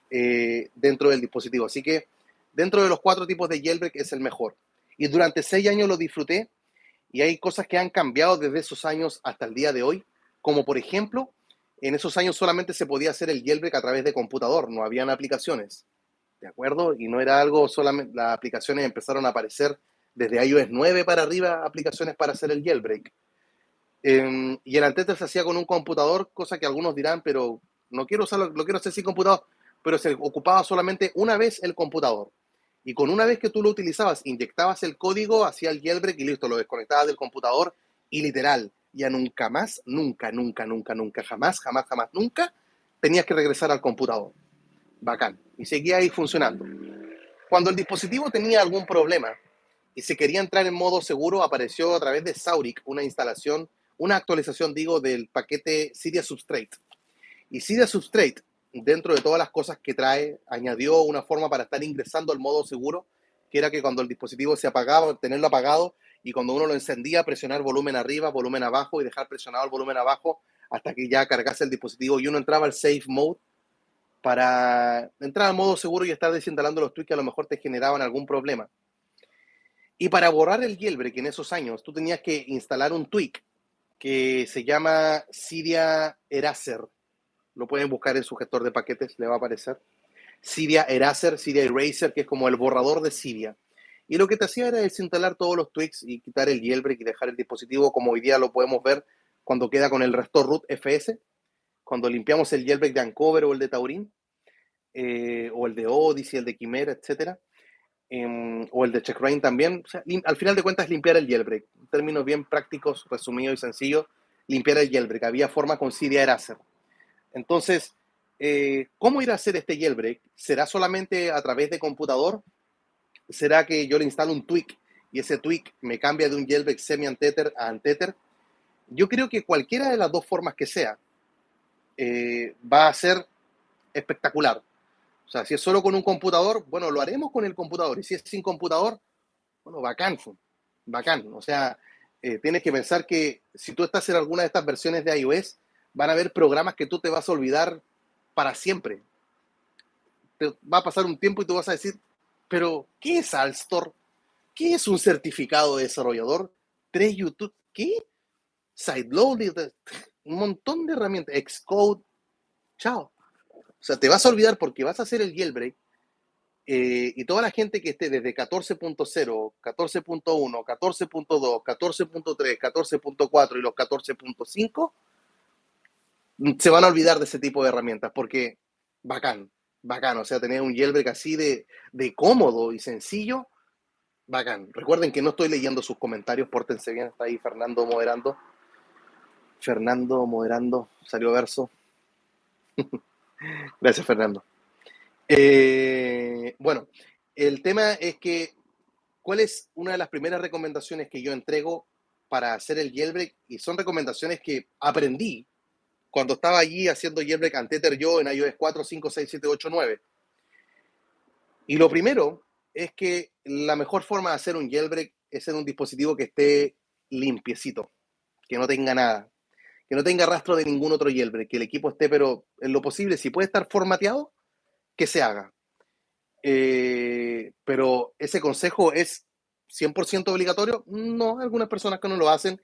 [SPEAKER 1] dentro del dispositivo. Así que dentro de los 4 tipos de jailbreak es el mejor. Y durante 6 años lo disfruté y hay cosas que han cambiado desde esos años hasta el día de hoy, como por ejemplo, en esos años solamente se podía hacer el jailbreak a través de computador, no habían aplicaciones, ¿de acuerdo? Y no era algo solamente, las aplicaciones empezaron a aparecer desde iOS 9 para arriba, aplicaciones para hacer el jailbreak. Y el Untether se hacía con un computador, cosa que algunos dirán, pero no quiero usarlo, lo quiero hacer sin computador, pero se ocupaba solamente una vez el computador. Y con una vez que tú lo utilizabas, inyectabas el código, hacía el jailbreak y listo, lo desconectabas del computador y literal, ya nunca más, nunca, nunca, nunca, nunca, jamás, jamás, jamás, nunca tenías que regresar al computador. Bacán. Y seguía ahí funcionando. Cuando el dispositivo tenía algún problema y se quería entrar en modo seguro, apareció a través de Saurik una instalación, una actualización, digo, del paquete Cydia Substrate. Y Cydia Substrate, dentro de todas las cosas que trae, añadió una forma para estar ingresando al modo seguro, que era que cuando el dispositivo se apagaba, tenerlo apagado, y cuando uno lo encendía, presionar volumen arriba, volumen abajo, y dejar presionado el volumen abajo hasta que ya cargase el dispositivo y uno entraba al safe mode para entrar al modo seguro y estar desinstalando los tweaks que a lo mejor te generaban algún problema. Y para borrar el jailbreak en esos años, tú tenías que instalar un tweak que se llama Cydia Eraser. Lo pueden buscar en su gestor de paquetes, le va a aparecer. Cydia Eraser, Cydia Eraser, que es como el borrador de Cydia. Y lo que te hacía era desinstalar todos los tweaks y quitar el jailbreak y dejar el dispositivo como hoy día lo podemos ver cuando queda con el Restore Root FS, cuando limpiamos el jailbreak de Uncover o el de Taurin, o el de Odyssey, el de Chimera, etcétera. O el de checkra1n también. O sea, al final de cuentas, limpiar el jailbreak. En términos bien prácticos, resumidos y sencillos, limpiar el jailbreak. Había forma con CD Eraser. Entonces, ¿cómo ir a hacer este jailbreak? ¿Será solamente a través de computador? ¿Será que yo le instalo un tweak y ese tweak me cambia de un jailbreak semi-untether a untether? Yo creo que cualquiera de las dos formas que sea va a ser espectacular. O sea, si es solo con un computador, bueno, lo haremos con el computador. Y si es sin computador, bueno, bacán, bacán. O sea, tienes que pensar que si tú estás en alguna de estas versiones de iOS, van a haber programas que tú te vas a olvidar para siempre. Te va a pasar un tiempo y tú vas a decir, pero ¿qué es Alstor? ¿Qué es un certificado de desarrollador? 3 YouTube, ¿qué? Sideload, un montón de herramientas, Xcode, chao. O sea, te vas a olvidar porque vas a hacer el jailbreak y toda la gente que esté desde 14.0, 14.1, 14.2, 14.3, 14.4 y los 14.5 se van a olvidar de ese tipo de herramientas porque bacán, bacán. O sea, tener un jailbreak así de cómodo y sencillo, bacán. Recuerden que no estoy leyendo sus comentarios, pórtense bien, está ahí Fernando moderando. Fernando moderando, salió verso. Gracias, Fernando. Bueno, el tema es que, ¿cuál es una de las primeras recomendaciones que yo entrego para hacer el jailbreak? Y son recomendaciones que aprendí cuando estaba allí haciendo jailbreak untether yo en iOS 4, 5, 6, 7, 8, 9. Y lo primero es que la mejor forma de hacer un jailbreak es en un dispositivo que esté limpiecito, que no tenga nada, que no tenga rastro de ningún otro jailbreak, que el equipo esté, pero en lo posible, si puede estar formateado, que se haga. Pero ese consejo es 100% obligatorio. No, hay algunas personas que no lo hacen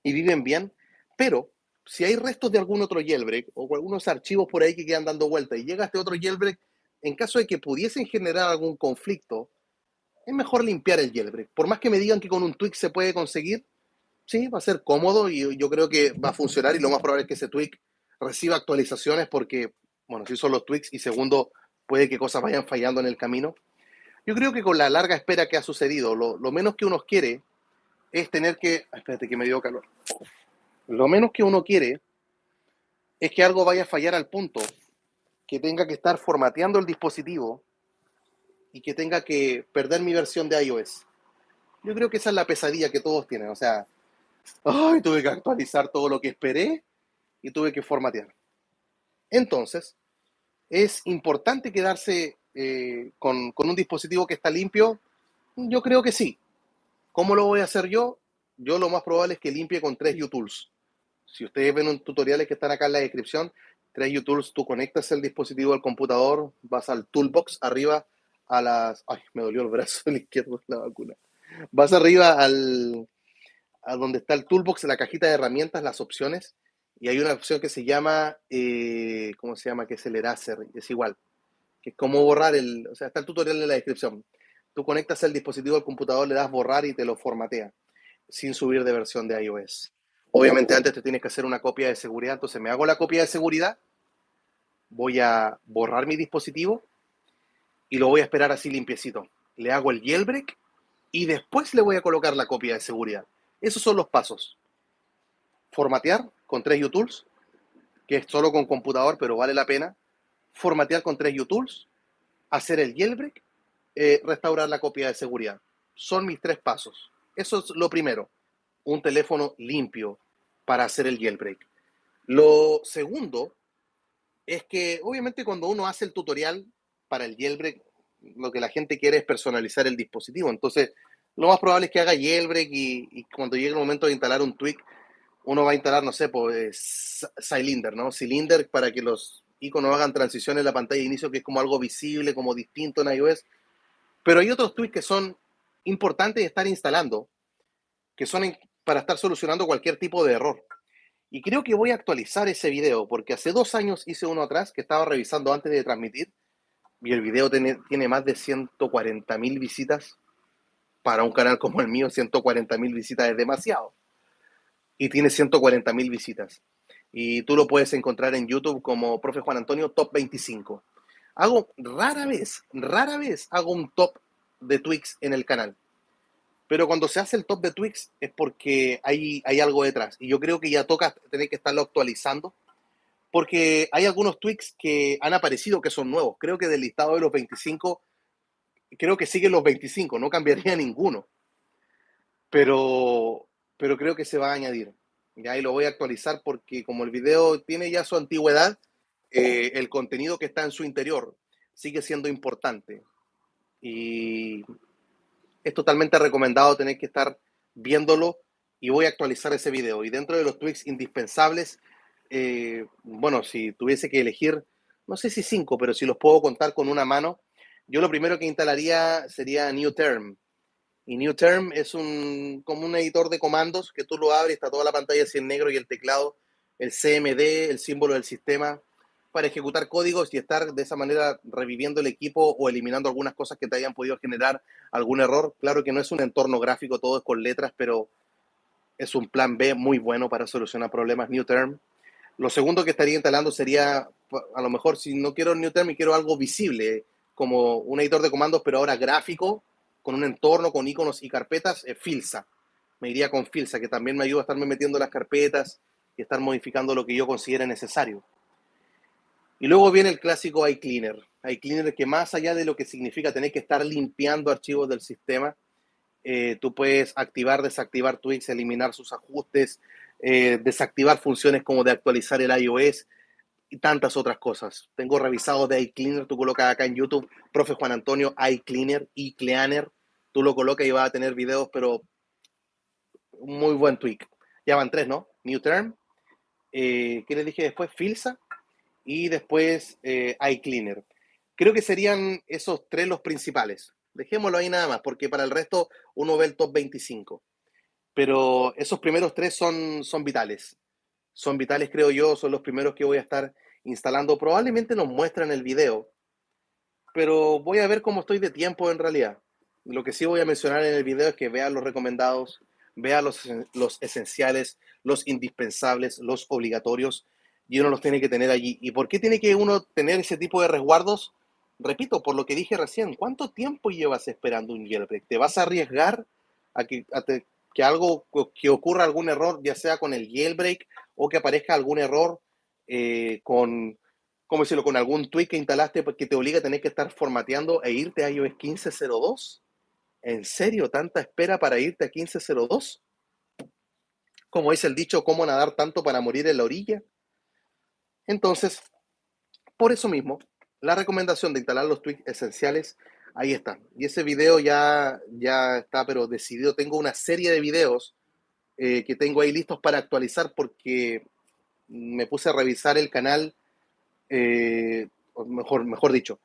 [SPEAKER 1] y viven bien, pero si hay restos de algún otro jailbreak o algunos archivos por ahí que quedan dando vuelta y llega este otro jailbreak, en caso de que pudiesen generar algún conflicto, es mejor limpiar el jailbreak. Por más que me digan que con un tweak se puede conseguir, sí, va a ser cómodo y yo creo que va a funcionar y lo más probable es que ese tweak reciba actualizaciones porque, bueno, si son los tweaks y segundo, puede que cosas vayan fallando en el camino. Yo creo que con la larga espera que ha sucedido, lo menos que uno quiere es tener que... Espérate que me dio calor. Lo menos que uno quiere es que algo vaya a fallar al punto que tenga que estar formateando el dispositivo y que tenga que perder mi versión de iOS. Yo creo que esa es la pesadilla que todos tienen. O sea, ay, tuve que actualizar todo lo que esperé y tuve que formatear. Entonces, es importante quedarse con un dispositivo que está limpio. Yo creo que sí. ¿Cómo lo voy a hacer yo? Yo lo más probable es que limpie con 3U-Tools. Si ustedes ven un tutoriales que están acá en la descripción, 3U-Tools, tú conectas el dispositivo al computador, vas al toolbox arriba a las... Ay, me dolió el brazo el izquierdo de la vacuna. Vas arriba a donde está el toolbox, la cajita de herramientas, las opciones, y hay una opción que se llama, ¿cómo se llama? Que es el eraser, es igual, que es como borrar el... O sea, está el tutorial en la descripción. Tú conectas el dispositivo al computador, le das borrar y te lo formatea sin subir de versión de iOS. Obviamente antes te tienes que hacer una copia de seguridad, entonces me hago la copia de seguridad, voy a borrar mi dispositivo y lo voy a esperar así limpiecito. Le hago el jailbreak y después le voy a colocar la copia de seguridad. Esos son los pasos. Formatear con 3U-Tools, que es solo con computador, pero vale la pena. Formatear con 3U-Tools, hacer el jailbreak, restaurar la copia de seguridad. Son mis 3 pasos. Eso es lo primero. Un teléfono limpio para hacer el jailbreak. Lo segundo es que obviamente cuando uno hace el tutorial para el jailbreak, lo que la gente quiere es personalizar el dispositivo. Entonces, lo más probable es que haga jailbreak y cuando llegue el momento de instalar un tweak, uno va a instalar, no sé, pues Cylinder, ¿no? Cylinder para que los iconos hagan transición en la pantalla de inicio, que es como algo visible, como distinto en iOS. Pero hay otros tweaks que son importantes de estar instalando, que son para estar solucionando cualquier tipo de error. Y creo que voy a actualizar ese video, porque hace 2 años hice uno atrás que estaba revisando antes de transmitir, y el video tiene más de 140.000 visitas. Para un canal como el mío, 140.000 visitas es demasiado. Y tiene 140.000 visitas. Y tú lo puedes encontrar en YouTube como Profe Juan Antonio Top 25. Hago rara vez hago un top de tweaks en el canal. Pero cuando se hace el top de tweaks es porque hay algo detrás. Y yo creo que ya toca tener que estarlo actualizando, porque hay algunos tweaks que han aparecido que son nuevos. Creo que del listado de los 25, creo que siguen los 25, no cambiaría ninguno. Pero, pero creo que se va a añadir. Ya, y lo voy a actualizar porque como el video tiene ya su antigüedad, el contenido que está en su interior sigue siendo importante. Y es totalmente recomendado tener que estar viéndolo y voy a actualizar ese video. Y dentro de los tweaks indispensables, bueno, si tuviese que elegir, no sé si 5, pero si los puedo contar con una mano, yo lo primero que instalaría sería New Term. Y New Term es como un editor de comandos que tú lo abres, está toda la pantalla así en negro y el teclado, el CMD, el símbolo del sistema, para ejecutar códigos y estar de esa manera reviviendo el equipo o eliminando algunas cosas que te hayan podido generar algún error. Claro que no es un entorno gráfico, todo es con letras, pero es un plan B muy bueno para solucionar problemas New Term. Lo segundo que estaría instalando sería, a lo mejor si no quiero New Term y quiero algo visible, como un editor de comandos, pero ahora gráfico, con un entorno, con iconos y carpetas, Filsa. Me iría con Filsa, que también me ayuda a estarme metiendo las carpetas y estar modificando lo que yo considere necesario. Y luego viene el clásico iCleaner. iCleaner que más allá de lo que significa tener que estar limpiando archivos del sistema, tú puedes activar, desactivar tweaks, eliminar sus ajustes, desactivar funciones como de actualizar el iOS y tantas otras cosas. Tengo revisados de iCleaner, tú colocas acá en YouTube, profe Juan Antonio, iCleaner, iCleaner, tú lo colocas y vas a tener videos, pero un muy buen tweak. Ya van tres, ¿no? New Term, ¿qué les dije después? Filsa y después iCleaner. Creo que serían esos tres los principales. Dejémoslo ahí nada más, porque para el resto uno ve el top 25. Pero esos primeros tres son vitales. Son vitales, creo yo, son los primeros que voy a estar instalando. Probablemente nos muestran el video, pero voy a ver cómo estoy de tiempo en realidad. Lo que sí voy a mencionar en el video es que vean los recomendados, vean los esenciales, los indispensables, los obligatorios, y uno los tiene que tener allí. ¿Y por qué tiene que uno tener ese tipo de resguardos? Repito, por lo que dije recién, ¿cuánto tiempo llevas esperando un jailbreak? ¿Te vas a arriesgar que algo, que ocurra algún error, ya sea con el jailbreak o que aparezca algún error con, ¿cómo decirlo?, con algún tweak que instalaste que te obliga a tener que estar formateando e irte a iOS 15.02? ¿En serio tanta espera para irte a 15.02? Como dice el dicho, ¿cómo nadar tanto para morir en la orilla? Entonces, por eso mismo, la recomendación de instalar los tweaks esenciales, ahí está. Y ese video ya está, pero decidido. Tengo una serie de videos que tengo ahí listos para actualizar porque me puse a revisar el canal, o mejor dicho,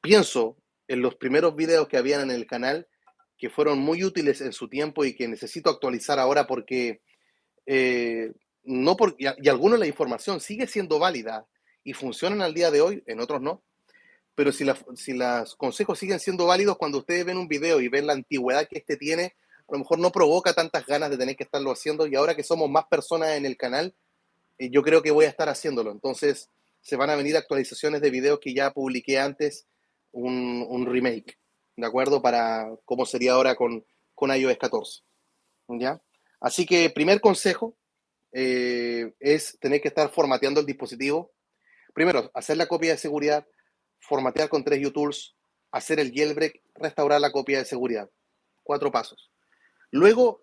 [SPEAKER 1] pienso en los primeros videos que habían en el canal que fueron muy útiles en su tiempo y que necesito actualizar ahora porque no porque, y algunos la información sigue siendo válida y funcionan al día de hoy, en otros no, pero si los consejos siguen siendo válidos, cuando ustedes ven un video y ven la antigüedad que este tiene, a lo mejor no provoca tantas ganas de tener que estarlo haciendo y ahora que somos más personas en el canal, yo creo que voy a estar haciéndolo. Entonces, se van a venir actualizaciones de videos que ya publiqué antes, un remake, ¿de acuerdo? Para cómo sería ahora con iOS 14, ¿ya? Así que, primer consejo es tener que estar formateando el dispositivo. Primero, hacer la copia de seguridad, formatear con 3U-Tools, hacer el jailbreak, restaurar la copia de seguridad. 4 pasos. Luego,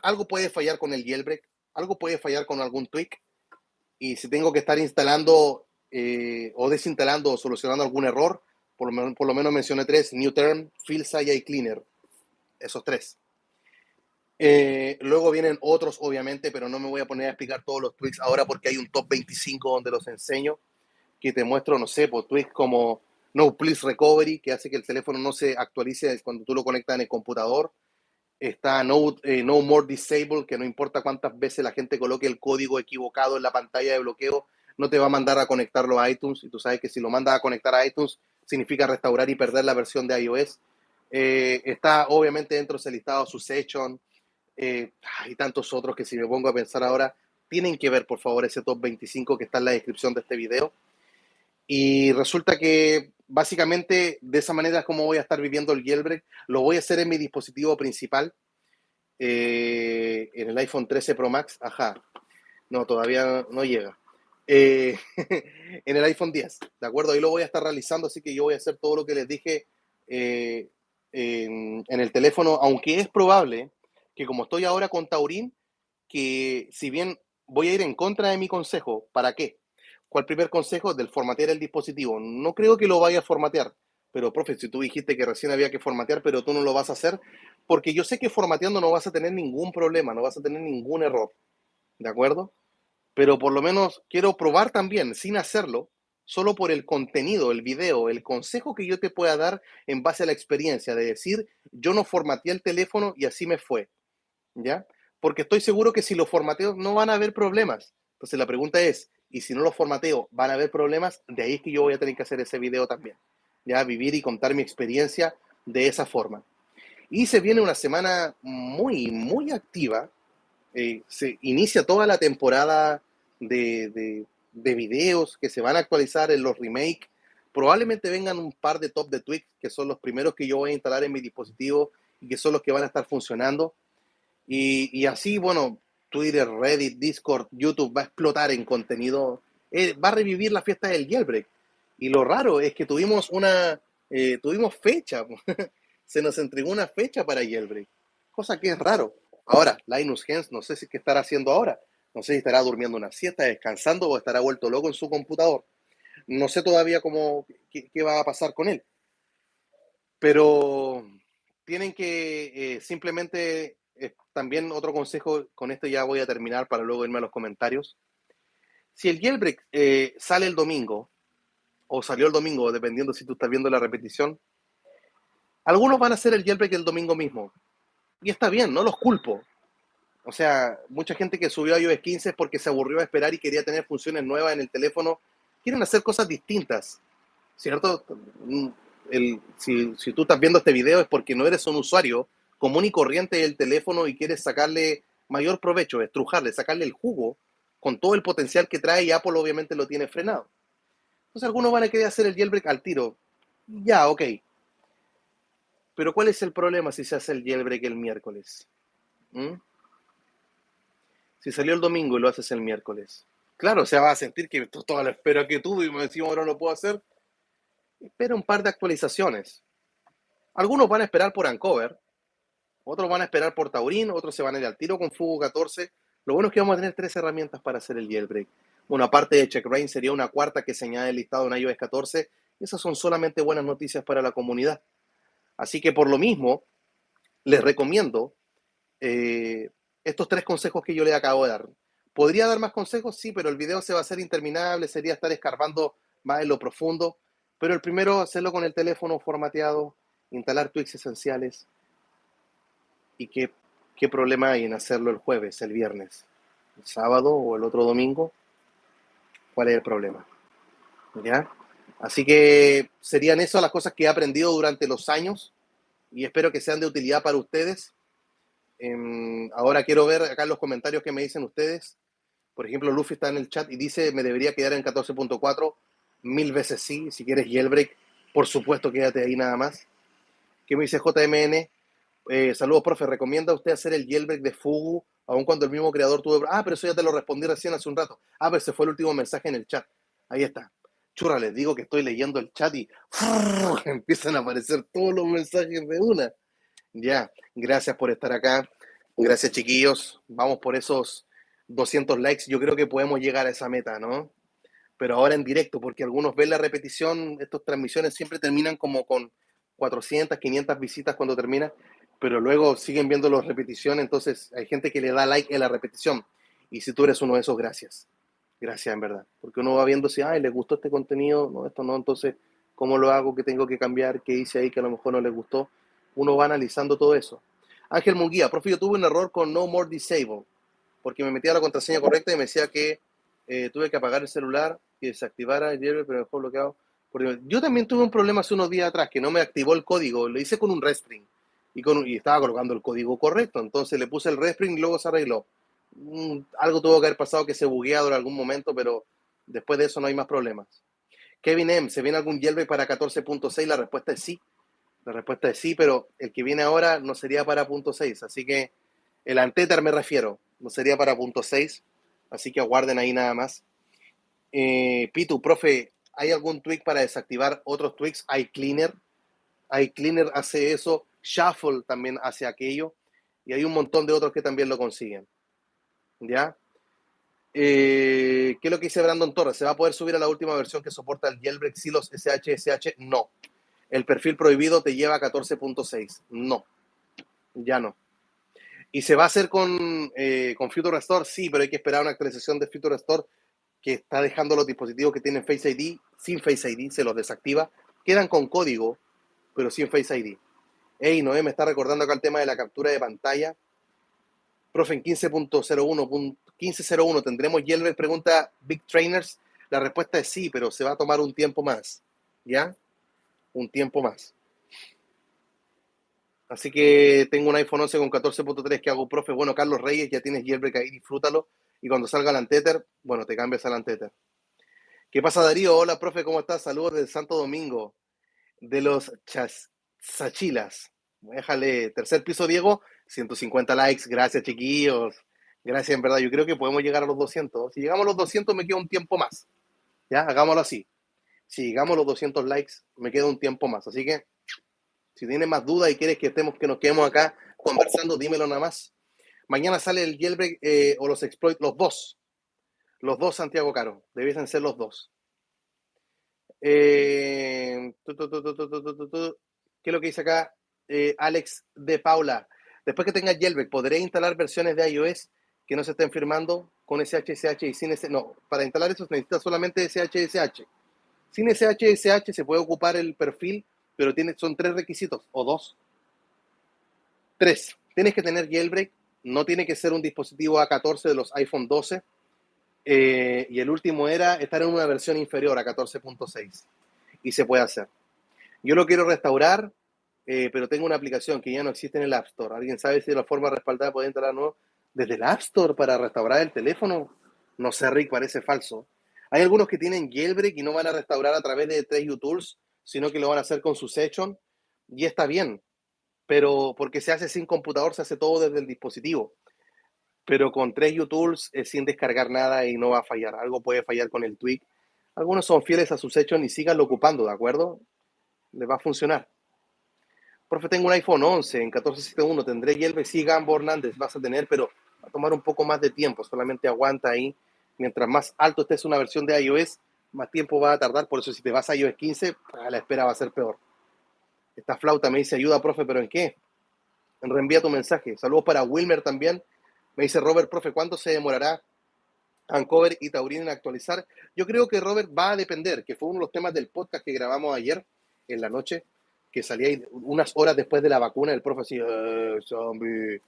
[SPEAKER 1] algo puede fallar con el jailbreak, algo puede fallar con algún tweak, y si tengo que estar instalando o desinstalando o solucionando algún error, por lo menos mencioné tres: New Term, Filsa y iCleaner. Esos tres. Luego vienen otros, obviamente, pero no me voy a poner a explicar todos los tweaks ahora porque hay un top 25 donde los enseño, que te muestro, no sé, por tweaks como No Please Recovery, que hace que el teléfono no se actualice cuando tú lo conectas en el computador. Está no More Disable, que no importa cuántas veces la gente coloque el código equivocado en la pantalla de bloqueo, no te va a mandar a conectarlo a iTunes. Y tú sabes que si lo mandas a conectar a iTunes, significa restaurar y perder la versión de iOS. Está obviamente dentro de ese listado Succession, y tantos otros que si me pongo a pensar ahora, tienen que ver, por favor, ese top 25 que está en la descripción de este video. Y resulta que básicamente, de esa manera es como voy a estar viviendo el jailbreak. Lo voy a hacer en mi dispositivo principal, en el iPhone 13 Pro Max. Ajá, no, todavía no llega. Eh, en el iPhone 10, ¿de acuerdo? Ahí lo voy a estar realizando, así que yo voy a hacer todo lo que les dije eh, en el teléfono, aunque es probable que como estoy ahora con Taurín, que si bien voy a ir en contra de mi consejo, ¿para qué? ¿Cuál primer consejo? Del formatear el dispositivo. No creo que lo vaya a formatear, pero profe, si tú dijiste que recién había que formatear, pero tú no lo vas a hacer, porque yo sé que formateando no vas a tener ningún problema, no vas a tener ningún error, ¿de acuerdo? Pero por lo menos quiero probar también, sin hacerlo, solo por el contenido, el video, el consejo que yo te pueda dar en base a la experiencia, de decir, yo no formateé el teléfono y así me fue, ¿ya? Porque estoy seguro que si lo formateo no van a haber problemas. Entonces la pregunta es, ¿y si no lo formateo van a haber problemas? De ahí es que yo voy a tener que hacer ese video también, ¿ya? Vivir y contar mi experiencia de esa forma. Y se viene una semana muy, muy activa. Se inicia toda la temporada de videos que se van a actualizar en los remakes. Probablemente vengan un par de top de tweaks que son los primeros que yo voy a instalar en mi dispositivo y que son los que van a estar funcionando. Y así, bueno, Twitter, Reddit, Discord, YouTube va a explotar en contenido, va a revivir la fiesta del jailbreak. Y lo raro es que tuvimos fecha, se nos entregó una fecha para jailbreak, cosa que es raro. Ahora, Linus Hens, no sé si qué estará haciendo ahora, no sé si estará durmiendo una siesta, descansando o estará vuelto loco en su computador. No sé todavía qué va a pasar con él, pero tienen que simplemente, también otro consejo, con esto ya voy a terminar para luego irme a los comentarios. Si el jailbreak sale el domingo, o salió el domingo, dependiendo si tú estás viendo la repetición, algunos van a hacer el jailbreak el domingo mismo. Y está bien, no los culpo. O sea, mucha gente que subió a iOS 15 es porque se aburrió de esperar y quería tener funciones nuevas en el teléfono. Quieren hacer cosas distintas, ¿cierto? Si tú estás viendo este video es porque no eres un usuario común y corriente del teléfono y quieres sacarle mayor provecho, estrujarle, sacarle el jugo con todo el potencial que trae y Apple obviamente lo tiene frenado. Entonces algunos van a querer hacer el jailbreak al tiro. Ya, ok. Pero ¿cuál es el problema si se hace el jailbreak el miércoles? ¿Mm? Si salió el domingo y lo haces el miércoles. Claro, o sea, vas a sentir que toda la espera que tuve y me decimos ahora no lo puedo hacer. Espera un par de actualizaciones. Algunos van a esperar por Uncover, otros van a esperar por Taurín, otros se van a ir al tiro con Fugo 14. Lo bueno es que vamos a tener tres herramientas para hacer el jailbreak. Bueno, aparte de CheckRain, sería una cuarta que se añade el listado en iOS 14. Esas son solamente buenas noticias para la comunidad. Así que por lo mismo, les recomiendo estos tres consejos que yo les acabo de dar. ¿Podría dar más consejos? Sí, pero el video se va a hacer interminable, sería estar escarbando más en lo profundo. Pero el primero, hacerlo con el teléfono formateado, instalar tweaks esenciales. ¿Y qué problema hay en hacerlo el jueves, el viernes, el sábado o el otro domingo? ¿Cuál es el problema? ¿Ya? Así que serían esas las cosas que he aprendido durante los años y espero que sean de utilidad para ustedes. Ahora quiero ver acá en los comentarios que me dicen ustedes. Por ejemplo, Luffy está en el chat y dice, me debería quedar en 14.4. Mil veces sí. Si quieres jailbreak, por supuesto, quédate ahí nada más. ¿Qué me dice JMN? Saludos, profe. ¿Recomienda usted hacer el jailbreak de Fugu, aun cuando el mismo creador tuvo... Ah, pero eso ya te lo respondí recién hace un rato. Ah, pero ese fue el último mensaje en el chat. Ahí está. Churra, les digo que estoy leyendo el chat y empiezan a aparecer todos los mensajes de una. Ya, gracias por estar acá. Gracias, chiquillos. Vamos por esos 200 likes. Yo creo que podemos llegar a esa meta, ¿no? Pero ahora en directo, porque algunos ven la repetición, estas transmisiones siempre terminan como con 400, 500 visitas cuando termina, pero luego siguen viendo las repeticiones, entonces hay gente que le da like en la repetición. Y si tú eres uno de esos, gracias. Gracias, en verdad. Porque uno va viendo si, ay, les gustó este contenido, no, esto no, entonces, ¿cómo lo hago? ¿Qué tengo que cambiar? ¿Qué hice ahí que a lo mejor no les gustó? Uno va analizando todo eso. Ángel Munguía, profe, yo tuve un error con No More Disable, porque me metía la contraseña correcta y me decía que tuve que apagar el celular y desactivara el jailbreak, pero dejó bloqueado. Yo también tuve un problema hace unos días atrás que no me activó el código, lo hice con un respring y estaba colocando el código correcto, entonces le puse el respring y luego se arregló. Algo tuvo que haber pasado que se bugueado en algún momento, pero después de eso no hay más problemas. Kevin M, ¿se viene algún jailbreak para 14.6? La respuesta es sí. La respuesta es sí, pero el que viene ahora no sería para punto 6. Así que el Anteater me refiero, no sería para punto 6. Así que aguarden ahí nada más. Pitu, profe, ¿hay algún tweak para desactivar otros tweaks? iCleaner. iCleaner hace eso. Shuffle también hace aquello. Y hay un montón de otros que también lo consiguen. ¿Ya? ¿Qué es lo que dice Brandon Torres? ¿Se va a poder subir a la última versión que soporta el jailbreak Silos SH? No. El perfil prohibido te lleva a 14.6. No, ya no. ¿Y se va a hacer con Future Restore? Sí, pero hay que esperar una actualización de Future Restore que está dejando los dispositivos que tienen Face ID sin Face ID, se los desactiva. Quedan con código, pero sin Face ID. Hey, Noé, me está recordando acá el tema de la captura de pantalla. Profe, en 15.01 tendremos jailbreak, pregunta Big Trainers. La respuesta es sí, pero se va a tomar un tiempo más. ¿Ya? Un tiempo más. Así que tengo un iPhone 11 con 14.3 que hago, profe. Bueno, Carlos Reyes, ya tienes jailbreak ahí, disfrútalo. Y cuando salga el Anteater, bueno, te cambias al Anteater. ¿Qué pasa, Darío? Hola, profe, ¿cómo estás? Saludos del Santo Domingo, de los Sachilas. Déjale, tercer piso, Diego, 150 likes. Gracias, chiquillos. Gracias, en verdad. Yo creo que podemos llegar a los 200. Si llegamos a los 200, me queda un tiempo más. ¿Ya? Hagámoslo así. Si llegamos a los 200 likes, me queda un tiempo más. Así que, si tienes más dudas y quieres que nos quedemos acá conversando, dímelo nada más. Mañana sale el jailbreak o los exploits, los dos. Los dos, Santiago Caro. Debiesen ser los dos. ¿Qué es lo que dice acá Alex de Paula? Después que tenga jailbreak, ¿podré instalar versiones de iOS que no se estén firmando con SHSH y sin SH? No, para instalar eso se necesita solamente SHSH. Sin SHSH se puede ocupar el perfil, pero son 3 requisitos, o 2. 3. Tienes que tener jailbreak, no tiene que ser un dispositivo A14 de los iPhone 12. Y el último era estar en una versión inferior a 14.6. Y se puede hacer. Yo lo quiero restaurar, pero tengo una aplicación que ya no existe en el App Store. ¿Alguien sabe si de la forma respaldada puede entrar nuevo desde el App Store para restaurar el teléfono? No sé, Rick, parece falso. Hay algunos que tienen jailbreak y no van a restaurar a través de 3U Tools, sino que lo van a hacer con su Session. Y está bien, pero porque se hace sin computador, se hace todo desde el dispositivo. Pero con 3U Tools sin descargar nada y no va a fallar. Algo puede fallar con el tweak. Algunos son fieles a su Session y síganlo ocupando, ¿de acuerdo? Les va a funcionar. Profe, tengo un iPhone 11 en 14.7.1, tendré jailbreak. Sí, Gambo Hernández, vas a tener, pero va a tomar un poco más de tiempo. Solamente aguanta ahí. Mientras más alto estés una versión de iOS, más tiempo va a tardar. Por eso, si te vas a iOS 15, a la espera va a ser peor. Esta flauta me dice, ayuda, profe, ¿pero en qué? Reenvía tu mensaje. Saludos para Wilmer también. Me dice Robert, profe, ¿cuánto se demorará Uncover y Taurin en actualizar? Yo creo que, Robert, va a depender, que fue uno de los temas del podcast que grabamos ayer en la noche, que salía unas horas después de la vacuna, el profe así, zombie.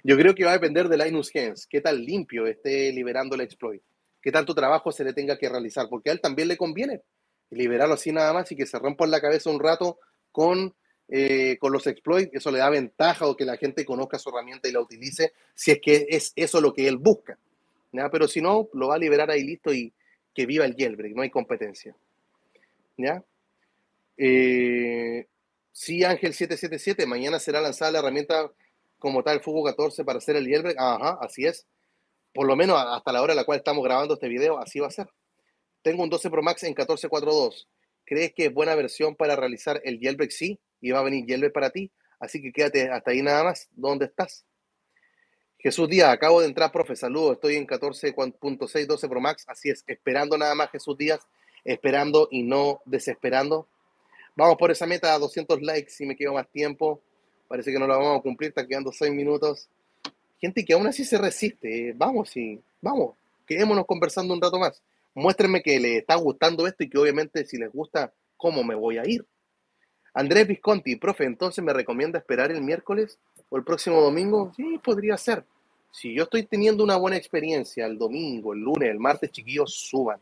[SPEAKER 1] Yo creo que va a depender de Linus Hens, qué tan limpio esté liberando el exploit, qué tanto trabajo se le tenga que realizar, porque a él también le conviene liberarlo así nada más y que se rompa en la cabeza un rato con los exploits. Eso le da ventaja o que la gente conozca su herramienta y la utilice, si es que es eso lo que él busca. ¿Ya? Pero si no, lo va a liberar ahí listo y que viva el jailbreak, no hay competencia. ¿Ya? Sí, Ángel 777, mañana será lanzada la herramienta como tal Fugo 14 para hacer el jailbreak. Ajá, así es. Por lo menos hasta la hora en la cual estamos grabando este video, así va a ser. Tengo un 12 Pro Max en 14.4.2. ¿Crees que es buena versión para realizar el jailbreak? Sí, y va a venir jailbreak para ti. Así que quédate hasta ahí nada más. ¿Dónde estás? Jesús Díaz, acabo de entrar, profe, saludos, estoy en 14.6, 12 Pro Max, así es, esperando nada más, Jesús Díaz, esperando y no desesperando. Vamos por esa meta, 200 likes, si me quedo más tiempo, parece que no la vamos a cumplir, está quedando 6 minutos. Gente que aún así se resiste, vamos, sí, vamos, quedémonos conversando un rato más. Muéstrenme que les está gustando esto y que obviamente si les gusta, ¿cómo me voy a ir? Andrés Visconti, profe, entonces me recomienda esperar el miércoles o el próximo domingo. Sí, podría ser. Si yo estoy teniendo una buena experiencia el domingo, el lunes, el martes, chiquillos, suban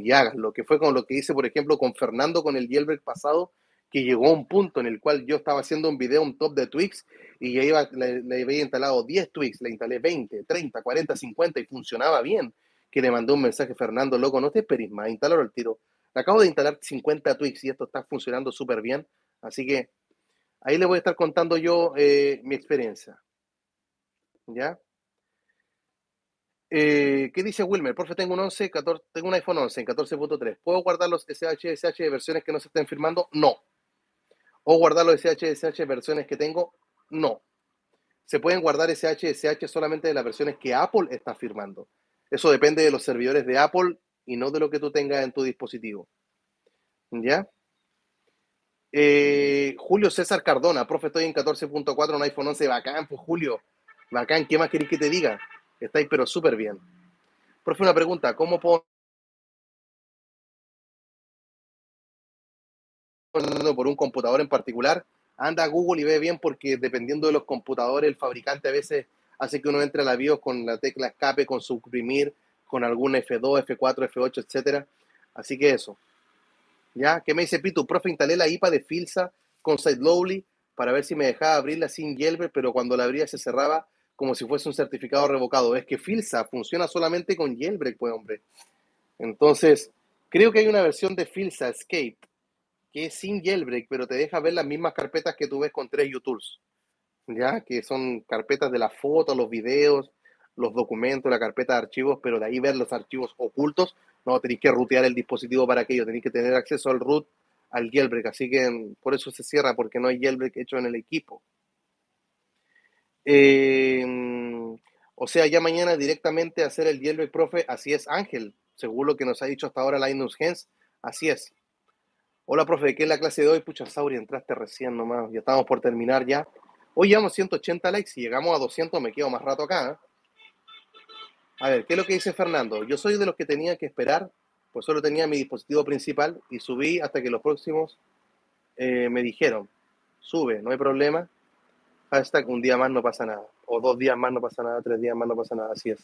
[SPEAKER 1] y hagan. Lo que fue con lo que hice, por ejemplo, con Fernando con el jailbreak pasado, que llegó a un punto en el cual yo estaba haciendo un video, un top de tweaks, y le había instalado 10 tweaks, le instalé 20, 30, 40, 50 y funcionaba bien. que le mandé un mensaje, Fernando, loco, no te esperes más, instálalo al tiro. Acabo de instalar 50 tweaks y esto está funcionando súper bien, así que ahí le voy a estar contando yo mi experiencia, ¿ya? ¿Qué dice Wilmer? Profe, tengo un 11, 14, tengo un iPhone 11 en 14.3. ¿Puedo guardar los SH de versiones que no se estén firmando? No. ¿O guardar los SH de versiones que tengo? No. Se pueden guardar SH solamente de las versiones que Apple está firmando. Eso depende de los servidores de Apple y no de lo que tú tengas en tu dispositivo. ¿Ya? Julio César Cardona, profe, estoy en 14.4, un iPhone 11, bacán, pues Julio, bacán, ¿qué más queréis que te diga? Estáis pero súper bien. Profe, una pregunta, ¿cómo puedo por un computador en particular? Anda a Google y ve bien porque dependiendo de los computadores, el fabricante a veces hace que uno entre a la BIOS con la tecla escape, con suprimir, con algún F2, F4, F8, etcétera. Así que eso. ¿Ya? ¿Qué me dice Pitu? Profe, instalé la IPA de Filsa con SideLowly para ver si me dejaba abrirla sin jailbreak, pero cuando la abría se cerraba como si fuese un certificado revocado. Es que Filsa funciona solamente con jailbreak, pues, hombre. Entonces, creo que hay una versión de Filsa Escape que es sin jailbreak, pero te deja ver las mismas carpetas que tú ves con 3U-Tools, ¿ya? Que son carpetas de las fotos, los videos, los documentos, la carpeta de archivos, pero de ahí ver los archivos ocultos, no tenéis que rootear el dispositivo para aquello, tenéis que tener acceso al root, al jailbreak, así que por eso se cierra, porque no hay jailbreak hecho en el equipo. Eh, o sea, ya mañana directamente hacer el jailbreak, profe, así es, Ángel, según lo que nos ha dicho hasta ahora Linus Hens, así es. Hola, profe, ¿qué es la clase de hoy? Pucha, Sauri, entraste recién nomás, ya estamos por terminar ya. Hoy llevamos 180 likes, si llegamos a 200 me quedo más rato acá, ¿eh? A ver, ¿qué es lo que dice Fernando? Yo soy de los que tenía que esperar, pues solo tenía mi dispositivo principal y subí hasta que los próximos me dijeron, sube, no hay problema, hashtag un día más no pasa nada, o 2 días más no pasa nada, 3 días más no pasa nada, así es.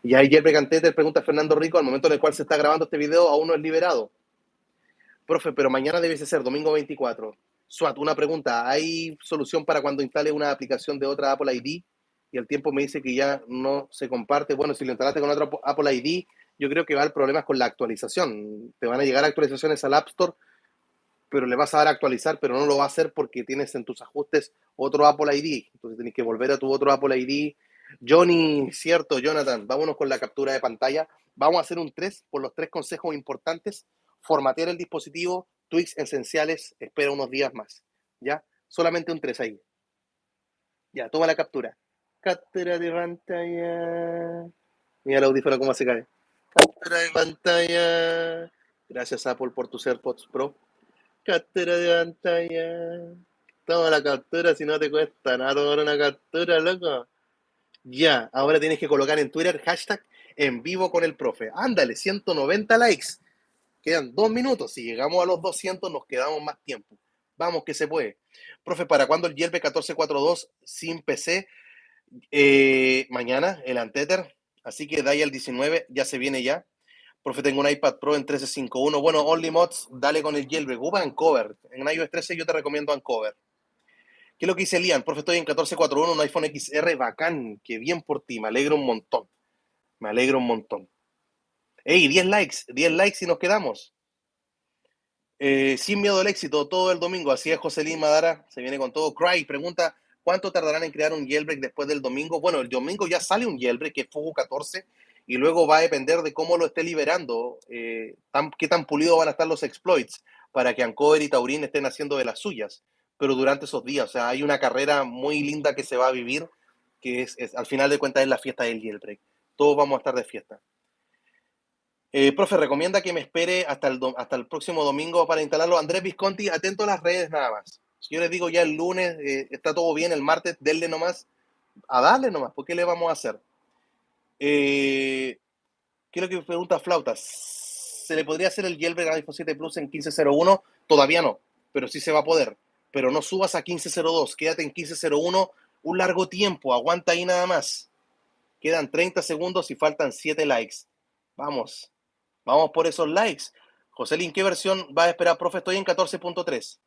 [SPEAKER 1] Y ahí Jeff Canteter pregunta a Fernando Rico, al momento en el cual se está grabando este video aún no es liberado. Profe, pero mañana debe ser domingo 24. Swat, una pregunta. ¿Hay solución para cuando instale una aplicación de otra Apple ID y el tiempo me dice que ya no se comparte? Bueno, si lo instalaste con otra Apple ID, yo creo que va a haber problemas con la actualización. Te van a llegar actualizaciones al App Store, pero le vas a dar a actualizar, pero no lo va a hacer porque tienes en tus ajustes otro Apple ID. Entonces tienes que volver a tu otro Apple ID. Johnny, cierto, Jonathan, vámonos con la captura de pantalla. Vamos a hacer un 3 por los 3 consejos importantes. Formatear el dispositivo, tweaks esenciales, espera unos días más. ¿Ya? Solamente un 3 ahí. Ya, toma la captura. Captura de pantalla. Mira el audífono cómo se cae. Captura de pantalla. Gracias Apple por tus AirPods Pro. Captura de pantalla. Toma la captura si no te cuesta nada tomar una captura, loco. Ya, ahora tienes que colocar en Twitter hashtag en vivo con el profe. Ándale, 190 likes. Quedan 2 minutos. Si llegamos a los 200 nos quedamos más tiempo. Vamos que se puede. Profe, ¿para cuándo el Yelpe 1442 sin PC? Mañana, el Anteter. Así que de ahí al 19 ya se viene ya. Profe, tengo un iPad Pro en 13.5.1. Bueno, Only Mods, dale con el jailbreak. Upa Ancover. En iOS 13 yo te recomiendo Ancover. ¿Qué es lo que dice Lian? Profe, estoy en 14.4.1, un iPhone XR bacán. Qué bien por ti, me alegro un montón. Me alegro un montón. Ey, 10 likes y nos quedamos. Sin miedo al éxito, todo el domingo. Así es, Joselín Madara, se viene con todo. Cry pregunta, ¿cuánto tardarán en crear un jailbreak después del domingo? Bueno, el domingo ya sale un jailbreak, que es Fugu 14, y luego va a depender de cómo lo esté liberando, qué tan pulidos van a estar los exploits para que Ancover y Taurin estén haciendo de las suyas. Pero durante esos días, o sea, hay una carrera muy linda que se va a vivir, que al final de cuentas es la fiesta del jailbreak. Todos vamos a estar de fiesta. Profe, recomienda que me espere hasta el próximo domingo para instalarlo. Andrés Visconti, atento a las redes nada más. Si yo les digo ya el lunes, está todo bien, el martes, denle nomás, a darle nomás, ¿por qué le vamos a hacer? ¿Qué es lo que me pregunta Flauta? ¿Se le podría hacer el jailbreak al iPhone 7 Plus en 15.01? Todavía no, pero sí se va a poder. Pero no subas a 15.02, quédate en 15.01 un largo tiempo, aguanta ahí nada más. Quedan 30 segundos y faltan 7 likes. Vamos. Vamos por esos likes. Joselín, ¿qué versión va a esperar, profe? Estoy en 14.3.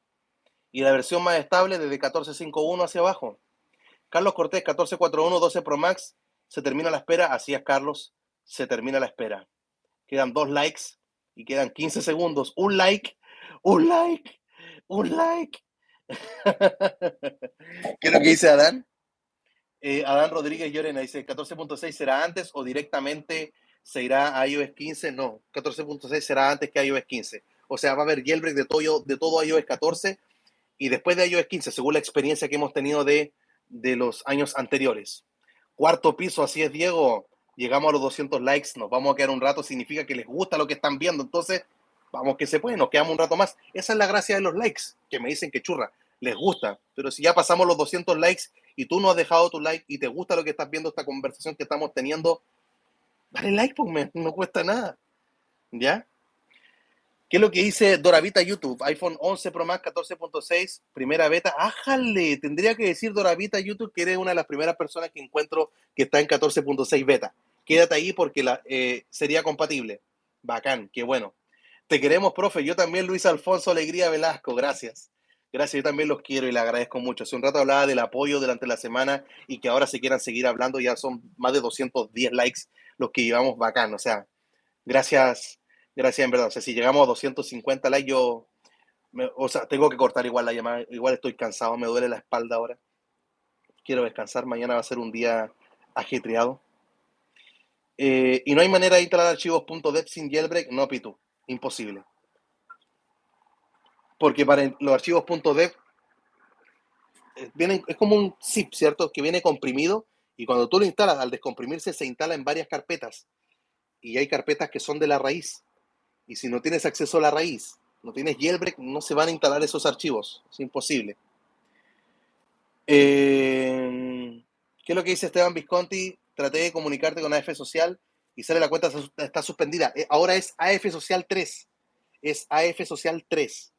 [SPEAKER 1] Y la versión más estable desde 14.5.1 hacia abajo. Carlos Cortés, 14.4.1, 12 Pro Max. Se termina la espera. Así es, Carlos. se termina la espera. Quedan 2 likes y quedan 15 segundos. Un like, un like, un like. ¿Qué es lo que dice Adán? Adán Rodríguez Llorena dice, 14.6 será antes o directamente se irá a iOS 15. No, 14.6 será antes que iOS 15. O sea, va a haber jailbreak de todo iOS 14 y después de iOS 15, según la experiencia que hemos tenido de los años anteriores. Cuarto piso, así es, Diego. Llegamos a los 200 likes, nos vamos a quedar un rato, significa que les gusta lo que están viendo, entonces vamos que se puede, nos quedamos un rato más. Esa es la gracia de los likes, que me dicen que churra, les gusta, pero si ya pasamos los 200 likes y tú no has dejado tu like y te gusta lo que estás viendo, esta conversación que estamos teniendo, dale like, pues no cuesta nada, ¿ya? ¿Qué es lo que dice Doravita YouTube? iPhone 11 Pro Max 14.6, primera beta. ¡Ájale! Tendría que decir Doravita YouTube que eres una de las primeras personas que encuentro que está en 14.6 beta. Quédate ahí porque sería compatible. Bacán, qué bueno. Te queremos, profe. Yo también, Luis Alfonso Alegría Velasco. Gracias. Gracias, yo también los quiero y le agradezco mucho. Hace un rato hablaba del apoyo durante la semana y que ahora se quieran seguir hablando. Ya son más de 210 likes los que llevamos bacán. O sea, gracias, gracias en verdad. O sea, si llegamos a 250 likes, o sea, tengo que cortar igual la llamada. Igual estoy cansado, me duele la espalda ahora. Quiero descansar. Mañana va a ser un día ajetreado. Y no hay manera de instalar archivos .deb sin jailbreak. No, Pitu. Imposible. Porque para los archivos .deb es como un zip, ¿cierto? Que viene comprimido y cuando tú lo instalas, al descomprimirse, se instala en varias carpetas. Y hay carpetas que son de la raíz. Y si no tienes acceso a la raíz, no tienes jailbreak, no se van a instalar esos archivos. Es imposible. ¿Qué es lo que dice Esteban Visconti? Traté de comunicarte con AF Social y sale la cuenta está suspendida. Ahora es AF Social 3. Es AF Social 3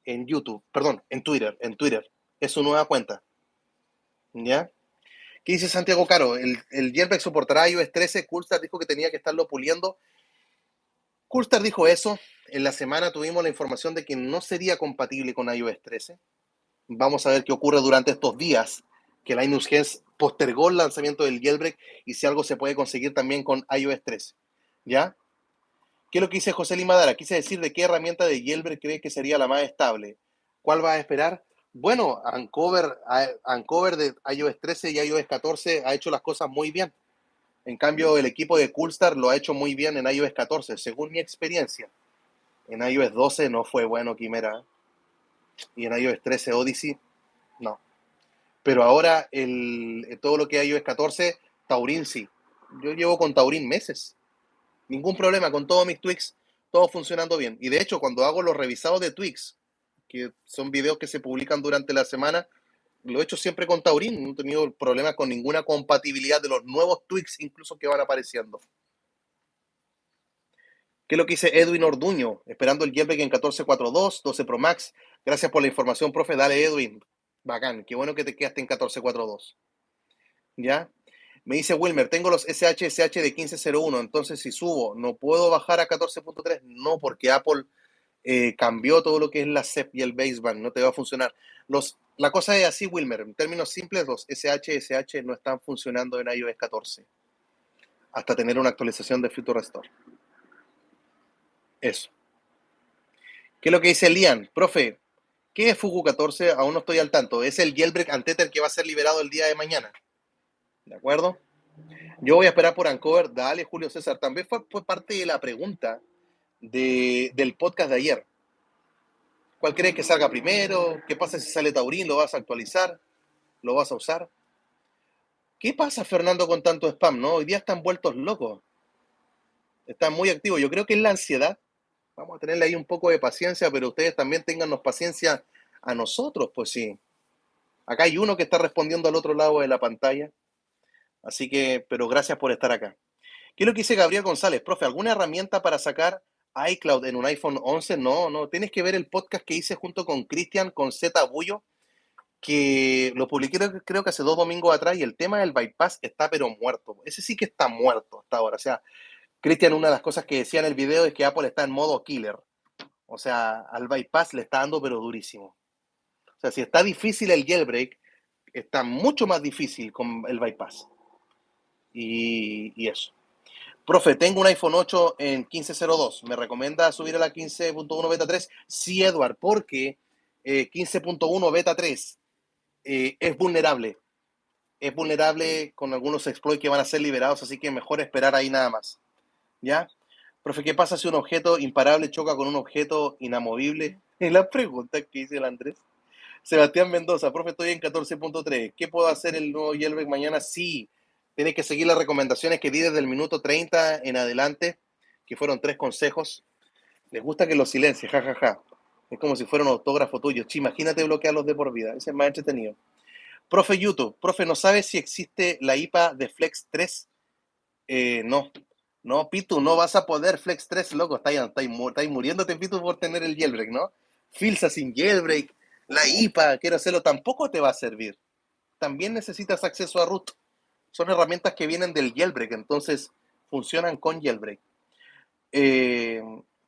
[SPEAKER 1] en YouTube. Perdón, en Twitter. En Twitter. Es su nueva cuenta. ¿Ya? ¿Qué dice Santiago Caro? El jailbreak soportará iOS 13. Coolstar dijo que tenía que estarlo puliendo. Coolstar dijo eso. En la semana tuvimos la información de que no sería compatible con iOS 13. Vamos a ver qué ocurre durante estos días, que Linus Gens postergó el lanzamiento del jailbreak y si algo se puede conseguir también con iOS 13. ¿Ya? ¿Qué es lo que dice José Limadara? Quise decir de qué herramienta de jailbreak cree que sería la más estable. ¿Cuál va a esperar? Bueno, Uncover de iOS 13 y iOS 14 ha hecho las cosas muy bien. En cambio, el equipo de Coolstar lo ha hecho muy bien en iOS 14, según mi experiencia. En iOS 12 no fue bueno Quimera. Y en iOS 13 Odyssey, no. Pero ahora todo lo que hay iOS 14, Taurin sí. Yo llevo con Taurin meses. Ningún problema con todos mis tweaks, todo funcionando bien. Y de hecho, cuando hago los revisados de tweaks, que son videos que se publican durante la semana, lo he hecho siempre con Taurin. No he tenido problemas con ninguna compatibilidad de los nuevos tweaks, incluso que van apareciendo. ¿Qué es lo que dice Edwin Orduño? Esperando el jailbreak en 14.4.2, 12 Pro Max. Gracias por la información, profe. Dale, Edwin. Bacán. Qué bueno que te quedaste en 14.4.2. ¿Ya? Me dice Wilmer, tengo los SH de 15.01, entonces si subo, ¿no puedo bajar a 14.3? No, porque Apple cambió todo lo que es la SEP y el baseband, no te va a funcionar. La cosa es así, Wilmer, en términos simples, los SH no están funcionando en iOS 14 hasta tener una actualización de Future Restore. Eso. ¿Qué es lo que dice Lian? Profe, ¿qué es Fugu 14? Aún no estoy al tanto. Es el jailbreak Anteter que va a ser liberado el día de mañana. ¿De acuerdo? Yo voy a esperar por Uncover. Dale, Julio César. También fue parte de la pregunta del podcast de ayer. ¿Cuál crees que salga primero? ¿Qué pasa si sale Taurín? ¿Lo vas a actualizar? ¿Lo vas a usar? ¿Qué pasa, Fernando, con tanto spam? ¿No? Hoy día están vueltos locos. Están muy activos. Yo creo que es la ansiedad. Vamos a tenerle ahí un poco de paciencia, pero ustedes también téngannos paciencia a nosotros, pues sí. Acá hay uno que está respondiendo al otro lado de la pantalla. Así que, pero gracias por estar acá. ¿Qué es lo que dice Gabriel González? Profe, ¿alguna herramienta para sacar iCloud en un iPhone 11? No, no. Tienes que ver el podcast que hice junto con Cristian, con Z Bullo, que lo publiqué creo que hace 2 domingos atrás y el tema del bypass está pero muerto. Ese sí que está muerto hasta ahora. O sea, Cristian, una de las cosas que decía en el video es que Apple está en modo killer. O sea, al bypass le está dando pero durísimo. O sea, si está difícil el jailbreak, está mucho más difícil con el bypass. Y eso. Profe, tengo un iPhone 8 en 1502. ¿Me recomienda subir a la 15.1 beta 3? Sí, Edward, porque 15.1 beta 3 es vulnerable. Es vulnerable con algunos exploits que van a ser liberados, así que mejor esperar ahí nada más. ¿Ya? Profe, ¿qué pasa si un objeto imparable choca con un objeto inamovible? En la pregunta que dice el Andrés. Sebastián Mendoza, profe, estoy en 14.3. ¿Qué puedo hacer el nuevo jailbreak mañana? Sí, tienes que seguir las recomendaciones que di desde el minuto 30 en adelante, que fueron 3 consejos. Les gusta que los silencie, jajaja. Ja, ja. Es como si fuera un autógrafo tuyo. Chi, imagínate bloquearlos de por vida. Ese es más entretenido. Profe YouTube, profe, ¿no sabes si existe la IPA de Flex 3? No. No, Pitu, no vas a poder Flex 3, loco. Estáis muriéndote, Pitu, por tener el jailbreak, ¿no? Filsa sin jailbreak, la IPA, quiero hacerlo, tampoco te va a servir. También necesitas acceso a root. Son herramientas que vienen del jailbreak, entonces funcionan con jailbreak. Eh,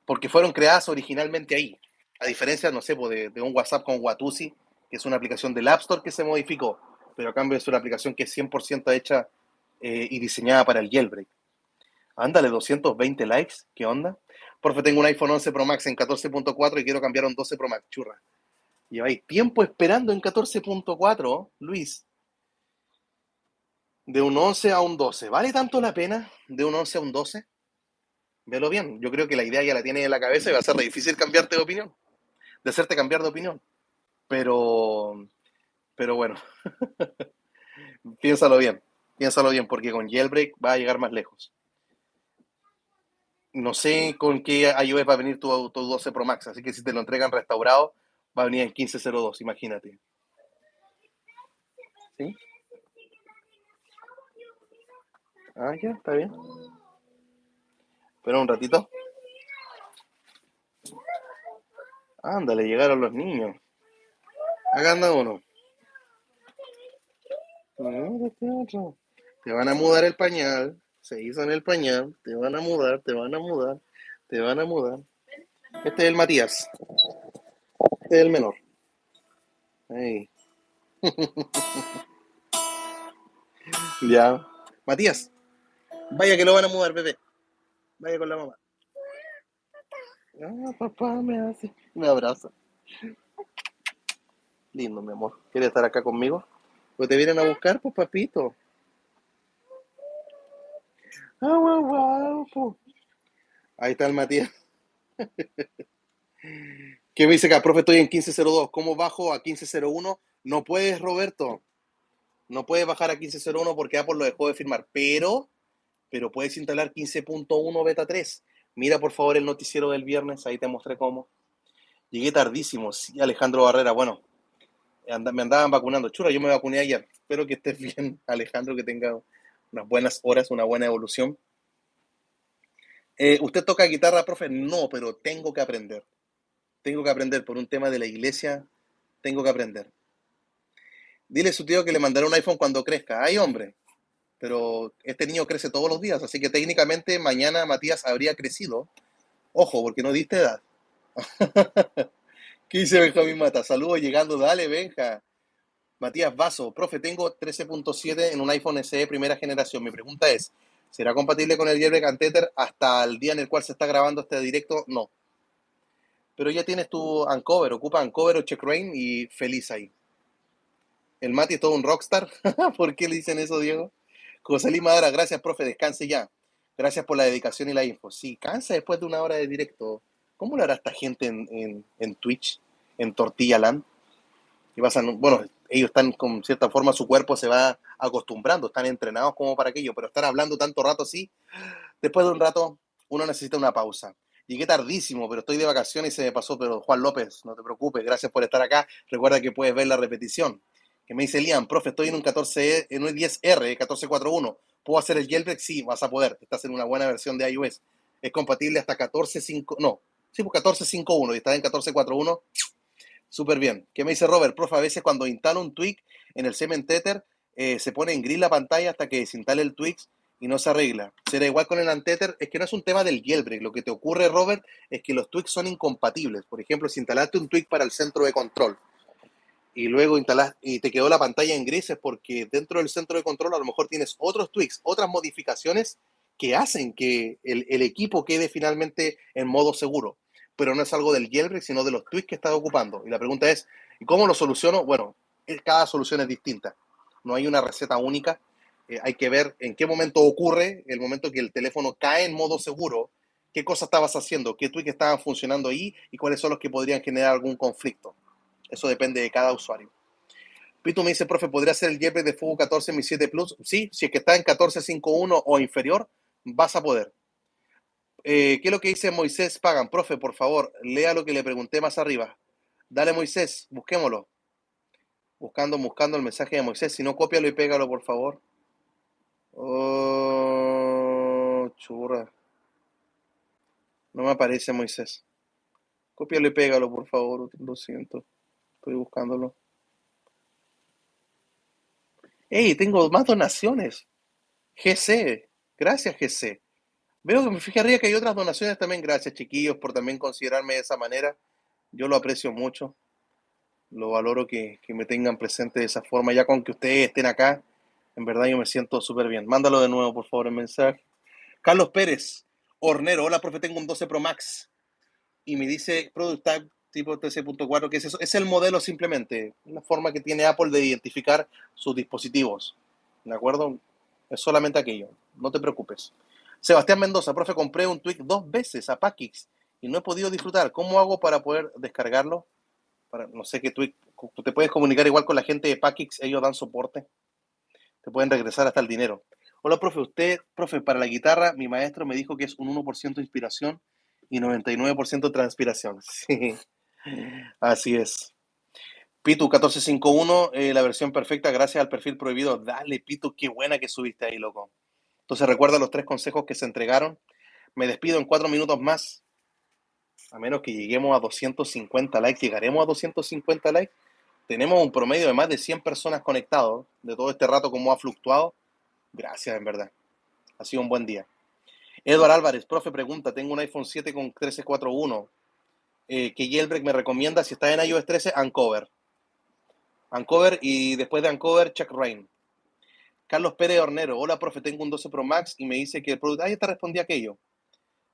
[SPEAKER 1] porque fueron creadas originalmente ahí. A diferencia, no sé, de un WhatsApp con Watusi, que es una aplicación del App Store que se modificó, pero a cambio es una aplicación que es 100% hecha y diseñada para el jailbreak. Ándale, 220 likes, ¿qué onda? Profe, tengo un iPhone 11 Pro Max en 14.4 y quiero cambiar a un 12 Pro Max, churra. Lleváis tiempo esperando en 14.4, Luis. De un 11 a un 12. ¿Vale tanto la pena de un 11 a un 12? Velo bien. Yo creo que la idea ya la tienes en la cabeza y va a ser difícil cambiarte de opinión, de hacerte cambiar de opinión. Pero, pero bueno, piénsalo bien. Piénsalo bien, porque con Jailbreak va a llegar más lejos. No sé con qué iOS va a venir tu 12 Pro Max, así que si te lo entregan restaurado, va a venir en 15.02, imagínate. ¿Sí? Ah, ya, está bien. Espera un ratito. Ándale, llegaron los niños. Acá anda uno. Te van a mudar el pañal. Se hizo en el pañal. Te van a mudar, te van a mudar, te van a mudar. Este es el Matías. Este es el menor. Ahí. Ya. Matías, vaya que lo van a mudar, bebé. Vaya con la mamá. Ah, papá me hace. Me abraza. Lindo, mi amor. ¿Quieres estar acá conmigo? Pues te vienen a buscar, pues, papito. Ah, guau, guau, po. Ahí está el Matías. ¿Qué me dice acá? Profe, estoy en 15.02. ¿Cómo bajo a 15.01? No puedes, Roberto. No puedes bajar a 15.01 porque Apple lo dejó de firmar. Pero puedes instalar 15.1 beta 3. Mira, por favor, el noticiero del viernes. Ahí te mostré cómo. Llegué tardísimo. Sí, Alejandro Barrera. Bueno, me andaban vacunando. Churra, yo me vacuné ayer. Espero que estés bien, Alejandro, que tenga unas buenas horas, una buena evolución. ¿Usted toca guitarra, profe? No, pero tengo que aprender. Tengo que aprender por un tema de la iglesia. Tengo que aprender. Dile a su tío que le mandaré un iPhone cuando crezca. Ay, hombre. Pero este niño crece todos los días, así que técnicamente mañana Matías habría crecido. Ojo, porque no diste edad. ¿Qué dice Benjamín Mata? Saludos llegando, dale, Benja. Matías Vaso, profe, tengo 13.7 en un iPhone SE primera generación. Mi pregunta es, ¿será compatible con el jailbreak and Tether hasta el día en el cual se está grabando este directo? No. Pero ya tienes tu Uncover, ocupa Uncover o Checkrain y feliz ahí. El Mati es todo un rockstar. ¿Por qué le dicen eso, Diego? José Lima Dara, gracias, profe, descanse ya. Gracias por la dedicación y la info. Sí, cansa después de una hora de directo. ¿Cómo lo hará esta gente en Twitch, en Tortilla Land? Y pasan, bueno, ellos están con cierta forma, su cuerpo se va acostumbrando, están entrenados como para aquello, pero estar hablando tanto rato así, después de un rato uno necesita una pausa. Llegué tardísimo, pero estoy de vacaciones y se me pasó, pero Juan López, no te preocupes, gracias por estar acá. Recuerda que puedes ver la repetición. Que me dice Liam, profe, estoy en un 14, en un 10R, 1441. ¿Puedo hacer el jailbreak? Sí, vas a poder. Estás en una buena versión de iOS. Es compatible hasta 14.5, no, sí, pues 14.5.1 y está en 14.4.1. Súper bien. ¿Qué me dice Robert? Profe, a veces cuando instalo un tweak en el Semen Tether, se pone en gris la pantalla hasta que desinstale el tweak y no se arregla. ¿Será igual con el Untether? Es que no es un tema del jailbreak. Lo que te ocurre, Robert, es que los tweaks son incompatibles. Por ejemplo, si instalaste un tweak para el centro de control y luego instalaste y te quedó la pantalla en gris, es porque dentro del centro de control a lo mejor tienes otros tweaks, otras modificaciones que hacen que el equipo quede finalmente en modo seguro. Pero no es algo del jailbreak, sino de los tweaks que estás ocupando. Y la pregunta es, ¿y cómo lo soluciono? Bueno, cada solución es distinta. No hay una receta única. Hay que ver en qué momento ocurre, el momento que el teléfono cae en modo seguro, qué cosas estabas haciendo, qué tweaks estaban funcionando ahí y cuáles son los que podrían generar algún conflicto. Eso depende de cada usuario. Pito me dice, profe, ¿podría ser el jailbreak de Fugu 14 Mi 7 Plus? Sí, si es que está en 14.5.1 o inferior, vas a poder. ¿Qué es lo que dice Moisés Pagan? Profe, por favor, lea lo que le pregunté más arriba. Dale, Moisés, busquémoslo. Buscando el mensaje de Moisés. Si no, cópialo y pégalo, por favor. Oh, churra. No me aparece Moisés. Cópialo y pégalo, por favor. Lo siento. Estoy buscándolo. ¡Ey! Tengo más donaciones. GC. Gracias, GC. Veo que me fijé arriba que hay otras donaciones también. Gracias, chiquillos, por también considerarme de esa manera. Yo lo aprecio mucho. Lo valoro que me tengan presente de esa forma. Ya con que ustedes estén acá, en verdad yo me siento súper bien. Mándalo de nuevo, por favor, el mensaje. Carlos Pérez, Hornero. Hola, profe, tengo un 12 Pro Max. Y me dice Product Type tipo 13.4. ¿Qué es eso? Es el modelo simplemente. Una forma que tiene Apple de identificar sus dispositivos. ¿De acuerdo? Es solamente aquello. No te preocupes. Sebastián Mendoza, profe, compré un tweak 2 veces a Packix y no he podido disfrutar. ¿Cómo hago para poder descargarlo? No sé qué tweak. Tú te puedes comunicar igual con la gente de Packix, ellos dan soporte. Te pueden regresar hasta el dinero. Hola, profe, profe, para la guitarra, mi maestro me dijo que es un 1% inspiración y 99% transpiración. Sí, así es. Pitu 1451, la versión perfecta gracias al perfil prohibido. Dale, Pitu, qué buena que subiste ahí, loco. Entonces recuerda los 3 consejos que se entregaron. Me despido en 4 minutos más, a menos que lleguemos a 250 likes. ¿Llegaremos a 250 likes? Tenemos un promedio de más de 100 personas conectados de todo este rato, como ha fluctuado. Gracias, en verdad. Ha sido un buen día. Eduard Álvarez, profe, pregunta, tengo un iPhone 7 con 13.4.1. ¿Qué jailbreak me recomienda si está en iOS 13? Uncover. Uncover y después de Uncover, Check Rain. Carlos Pérez Hornero, hola, profe, tengo un 12 Pro Max y me dice que el producto... Ah, ya te respondí aquello.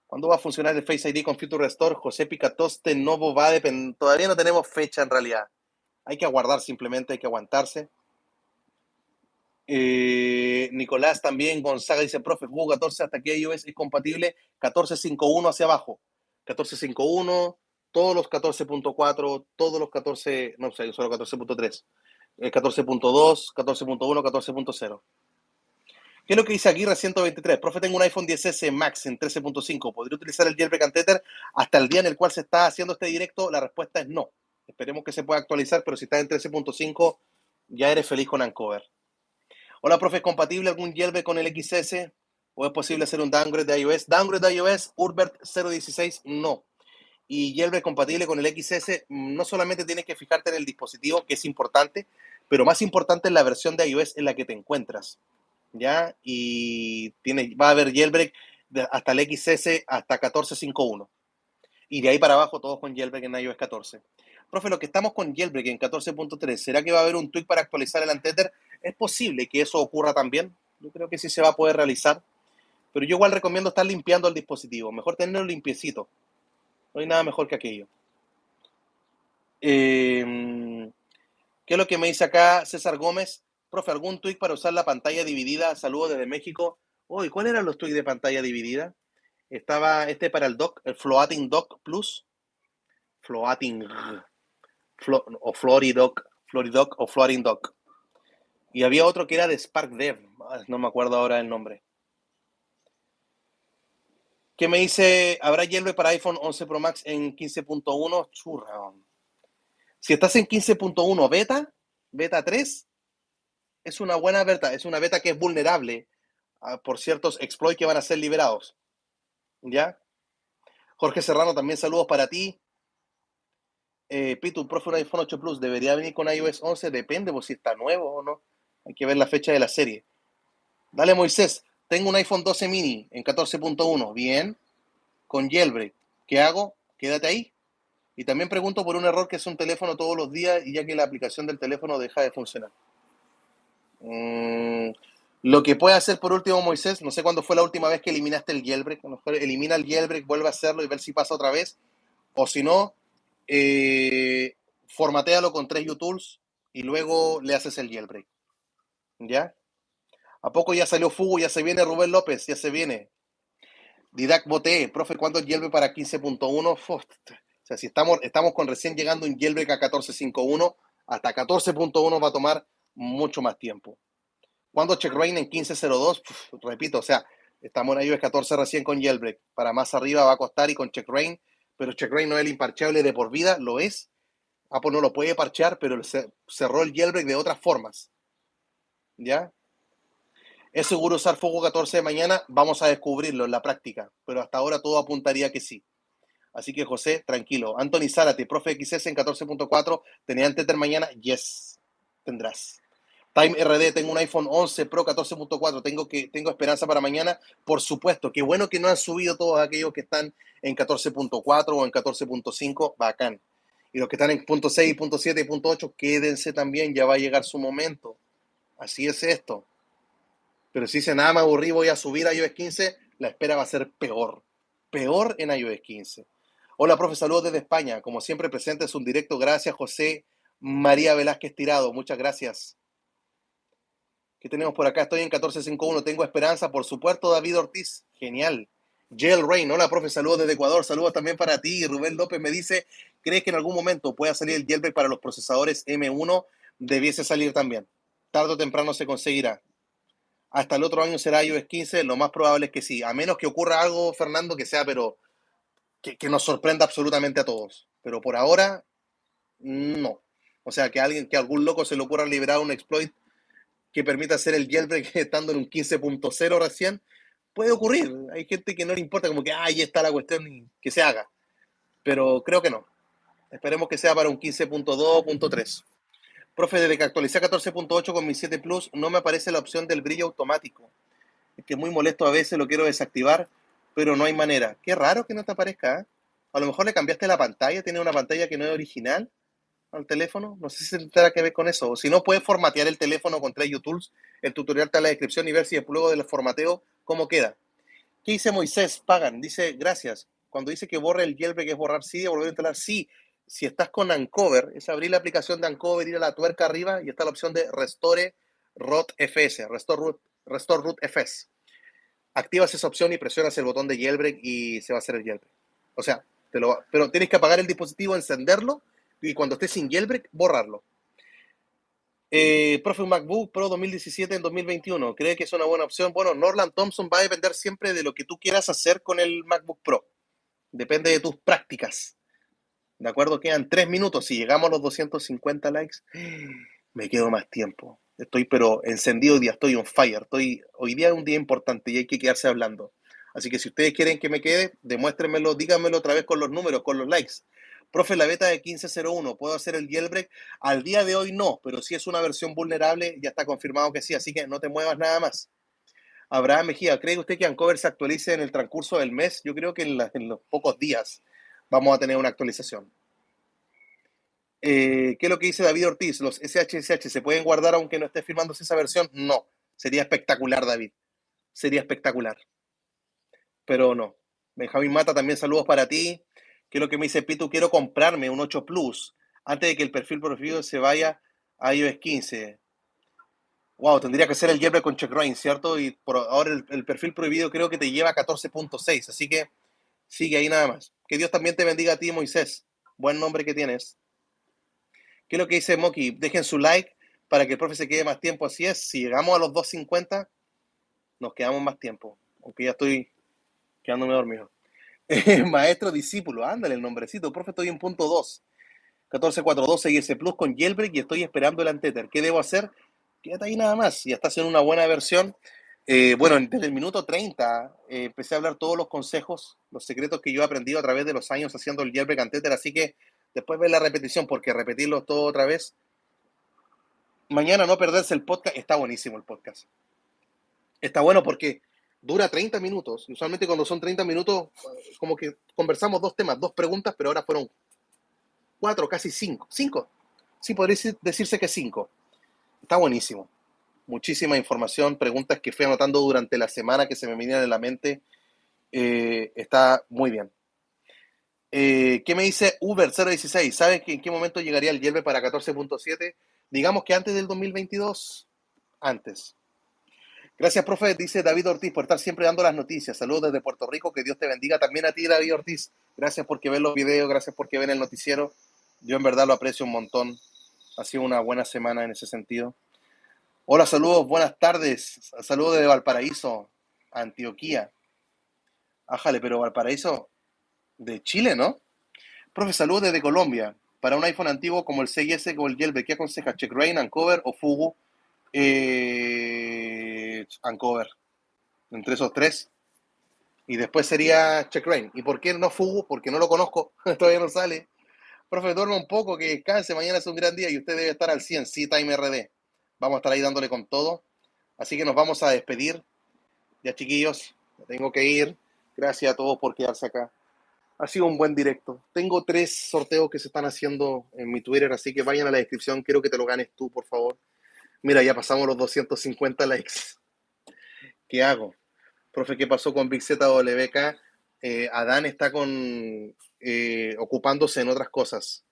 [SPEAKER 1] ¿Cuándo va a funcionar el Face ID con Future Restore? José Picatoste, Novo va a depender. Todavía no tenemos fecha en realidad. Hay que aguardar simplemente, hay que aguantarse. Nicolás también, Gonzaga dice, profe, Fugu 14 hasta que iOS es compatible 14.5.1 hacia abajo. 14.5.1, todos los 14.4, todos los 14, no sé, solo 14.3. 14.2, 14.1, 14.0. ¿Qué es lo que dice Aguirre 123? Profe, tengo un iPhone 10S Max en 13.5. ¿Podría utilizar el jailbreak and tether hasta el día en el cual se está haciendo este directo? La respuesta es no. Esperemos que se pueda actualizar, pero si está en 13.5, ya eres feliz con Uncover. Hola, profe, ¿es compatible algún jailbreak con el XS? ¿O es posible hacer un downgrade de iOS? Downgrade de iOS, Urbert 0.16, no. Y jailbreak compatible con el XS, no solamente tienes que fijarte en el dispositivo, que es importante, pero más importante es la versión de iOS en la que te encuentras. ¿Ya? Y va a haber jailbreak hasta el XS hasta 14.5.1. Y de ahí para abajo todos con jailbreak en iOS 14. Profe, lo que estamos con jailbreak en 14.3, ¿será que va a haber un tweak para actualizar el Untether? ¿Es posible que eso ocurra también? Yo creo que sí se va a poder realizar. Pero yo igual recomiendo estar limpiando el dispositivo. Mejor tenerlo limpiecito. No hay nada mejor que aquello. ¿Qué es lo que me dice acá César Gómez? Profe, ¿algún tweak para usar la pantalla dividida? Saludos desde México. Uy, ¿cuáles eran los tweaks de pantalla dividida? Estaba este para el dock, el Floating Dock Plus. Floating o Floridock o Floating Dock. Y había otro que era de SparkDev. No me acuerdo ahora el nombre. ¿Qué me dice? ¿Habrá jailbreak para iPhone 11 Pro Max en 15.1? Churra. Si estás en 15.1 beta 3, es una buena beta. Es una beta que es vulnerable por ciertos exploits que van a ser liberados. ¿Ya? Jorge Serrano, también saludos para ti. Pitu, profe, un iPhone 8 Plus, ¿debería venir con iOS 11? Depende, pues si está nuevo o no. Hay que ver la fecha de la serie. Dale, Moisés. Tengo un iPhone 12 mini en 14.1. Bien. Con jailbreak. ¿Qué hago? Quédate ahí. Y también pregunto por un error que es un teléfono todos los días y ya que la aplicación del teléfono deja de funcionar. Lo que puede hacer por último Moisés, no sé cuándo fue la última vez que eliminaste el jailbreak, a lo mejor elimina el jailbreak, vuelve a hacerlo y ver si pasa otra vez, o si no, formatéalo con 3 utools y luego le haces el jailbreak, ¿ya? ¿A poco ya salió Fugu? Ya se viene Rubén López, ya se viene. Didac Boté, profe, ¿cuándo el jailbreak para 15.1? O sea, si estamos con recién llegando un jailbreak a 14.5.1, hasta 14.1 va a tomar mucho más tiempo. ¿Cuándo check rain en 15.02? Repito, o sea, estamos en iOS 14 recién con jailbreak. Para más arriba va a costar y con check rain, pero check rain no es el imparcheable de por vida, lo es. Apple no lo puede parchear, pero cerró el jailbreak de otras formas. ¿Ya? ¿Es seguro usar Fuego 14 de mañana? Vamos a descubrirlo en la práctica, pero hasta ahora todo apuntaría que sí. Así que José, tranquilo. Anthony Zárate, profe XS en 14.4, ¿tenía Tether mañana? Yes, tendrás. Time RD, tengo un iPhone 11 Pro 14.4, tengo esperanza para mañana. Por supuesto, qué bueno que no han subido todos aquellos que están en 14.4 o en 14.5, bacán. Y los que están en .6, .7 y .8, quédense también, ya va a llegar su momento. Así es esto. Pero si dice nada, me aburrí, voy a subir a iOS 15, la espera va a ser peor. Peor en iOS 15. Hola, profe, saludos desde España. Como siempre presente, es un directo. Gracias, José María Velázquez Tirado. Muchas gracias. ¿Qué tenemos por acá? Estoy en 14.5.1. Tengo esperanza, por supuesto, David Ortiz. Genial. Jail Rain. Hola, profe, saludos desde Ecuador. Saludos también para ti. Rubén López me dice, ¿crees que en algún momento pueda salir el jailbreak para los procesadores M1? Debiese salir también. Tarde o temprano se conseguirá. Hasta el otro año será iOS 15, lo más probable es que sí. A menos que ocurra algo, Fernando, que sea, pero que nos sorprenda absolutamente a todos. Pero por ahora, no. O sea, que a algún loco se le ocurra liberar un exploit que permita hacer el jailbreak estando en un 15.0 recién, puede ocurrir. Hay gente que no le importa, como que ahí está la cuestión y que se haga. Pero creo que no. Esperemos que sea para un 15.2.3. Profe, desde que actualicé a 14.8 con mi 7 Plus, no me aparece la opción del brillo automático. Es que es muy molesto a veces, lo quiero desactivar, pero no hay manera. Qué raro que no te aparezca, ¿eh? A lo mejor le cambiaste la pantalla, tiene una pantalla que no es original al teléfono. No sé si tendrá que ver con eso. O si no, puedes formatear el teléfono con 3 utools. El tutorial está en la descripción y ver si luego del formateo cómo queda. ¿Qué dice Moisés Pagan? Dice, gracias. Cuando dice que borre el jailbreak es borrar sí, volver a instalar sí. Si estás con Uncover, es abrir la aplicación de Uncover, ir a la tuerca arriba y está la opción de Restore Root FS, Restore Root FS. Activas esa opción y presionas el botón de jailbreak y se va a hacer el jailbreak. O sea, pero tienes que apagar el dispositivo, encenderlo y cuando esté sin jailbreak, borrarlo. Profe, un MacBook Pro 2017 en 2021, ¿cree que es una buena opción? Bueno, Norland Thompson va a depender siempre de lo que tú quieras hacer con el MacBook Pro. Depende de tus prácticas. ¿De acuerdo? Quedan 3 minutos. Si llegamos a los 250 likes, me quedo más tiempo. Estoy pero encendido hoy día, estoy on fire. Hoy día es un día importante y hay que quedarse hablando. Así que si ustedes quieren que me quede, demuéstrenmelo, díganmelo otra vez con los números, con los likes. Profe, la beta de 15.01, ¿puedo hacer el jailbreak? Al día de hoy no, pero si es una versión vulnerable, ya está confirmado que sí, así que no te muevas nada más. Abraham Mejía, ¿cree usted que Uncover se actualice en el transcurso del mes? Yo creo que en los pocos días vamos a tener una actualización. ¿Qué es lo que dice David Ortiz? ¿Los SHSH se pueden guardar aunque no esté firmándose esa versión? No. Sería espectacular, David. Sería espectacular. Pero no. Benjamín Mata, también saludos para ti. ¿Qué es lo que me dice Pitu? Quiero comprarme un 8 Plus antes de que el perfil prohibido se vaya a iOS 15. Wow, tendría que ser el jailbreak con checkrain, ¿cierto? Y por ahora el perfil prohibido creo que te lleva a 14.6. Así que sigue ahí nada más. Que Dios también te bendiga a ti, Moisés. Buen nombre que tienes. ¿Qué es lo que dice Moki? Dejen su like para que el profe se quede más tiempo. Así es, si llegamos a los 2.50, nos quedamos más tiempo. Aunque ya estoy quedándome dormido. Maestro discípulo, ándale el nombrecito. Profe, estoy en punto 2. 14.4.12 y S Plus con jailbreak y estoy esperando el Anteter. ¿Qué debo hacer? Quédate ahí nada más. Ya estás en una buena versión. Bueno, desde el minuto 30 empecé a hablar todos los consejos, los secretos que yo he aprendido a través de los años haciendo el jailbreak Anteter. Así que después ver la repetición, porque repetirlo todo otra vez. Mañana no perderse el podcast. Está buenísimo el podcast. Está bueno porque dura 30 minutos. Usualmente cuando son 30 minutos, como que conversamos 2 temas, 2 preguntas, pero ahora fueron 4, casi 5. 5. Sí, podría decirse que 5. Está buenísimo. muchísima información, preguntas que fui anotando durante la semana que se me venían en la mente. Está muy bien. ¿Qué me dice Uber016? ¿Sabes que en qué momento llegaría el Yelve para 14.7? Digamos que antes del 2022. Antes. Gracias, profe, dice David Ortiz, por estar siempre dando las noticias. Saludos desde Puerto Rico, que Dios te bendiga. También a ti, David Ortiz. Gracias porque ven los videos, gracias porque ven el noticiero. Yo en verdad lo aprecio un montón. Ha sido una buena semana en ese sentido. Hola, saludos, buenas tardes. Saludos de Valparaíso, Antioquía. Ájale, pero Valparaíso de Chile, ¿no? Profe, saludos desde Colombia. Para un iPhone antiguo como el 6S o el Yelve, ¿qué aconseja? ¿Checkrain, Uncover o Fugu? Uncover. Entre esos tres. Y después sería Checkrain. ¿Y por qué no Fugu? Porque no lo conozco. Todavía no sale. Profe, duerma un poco, que descanse. Mañana es un gran día y usted debe estar al 100. Sí, Time RD. Vamos a estar ahí dándole con todo. Así que nos vamos a despedir. Ya, chiquillos, me tengo que ir. Gracias a todos por quedarse acá. Ha sido un buen directo. Tengo 3 sorteos que se están haciendo en mi Twitter, así que vayan a la descripción. Quiero que te lo ganes tú, por favor. Mira, ya pasamos los 250 likes. ¿Qué hago? Profe, ¿qué pasó con Big ZWK? Adán está ocupándose en otras cosas.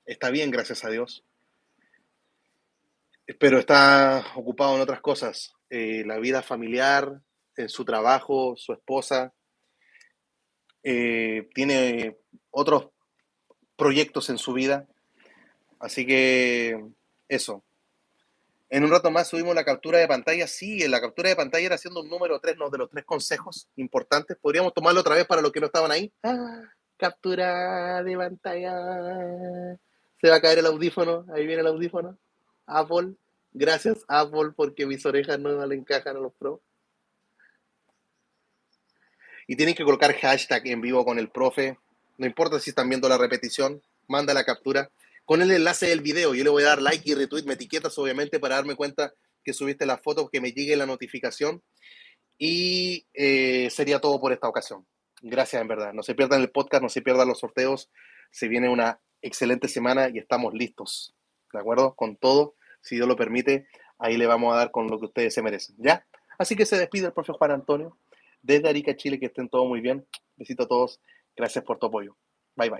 [SPEAKER 1] Está bien, gracias a Dios. Pero está ocupado en otras cosas. La vida familiar, en su trabajo, su esposa. Tiene otros proyectos en su vida. Así que eso. En un rato más subimos la captura de pantalla. Sí, en la captura de pantalla era haciendo un número 3, ¿no? De los 3 consejos importantes. Podríamos tomarlo otra vez para los que no estaban ahí. Captura de pantalla. Se va a caer el audífono. Ahí viene el audífono. Apple. Gracias, Apple, porque mis orejas no le encajan a los pros. Y tienen que colocar hashtag en vivo con el profe. No importa si están viendo la repetición, manda la captura con el enlace del video. Yo le voy a dar like y retweet, me etiquetas obviamente para darme cuenta que subiste la foto, que me llegue la notificación. Y sería todo por esta ocasión. Gracias en verdad. No se pierdan el podcast, no se pierdan los sorteos. Se viene una excelente semana y estamos listos. ¿De acuerdo? Con todo, si Dios lo permite, ahí le vamos a dar con lo que ustedes se merecen. ¿Ya? Así que se despide el profe Juan Antonio desde Arica, Chile. Que estén todos muy bien. Besito a todos. Gracias por tu apoyo. Bye bye.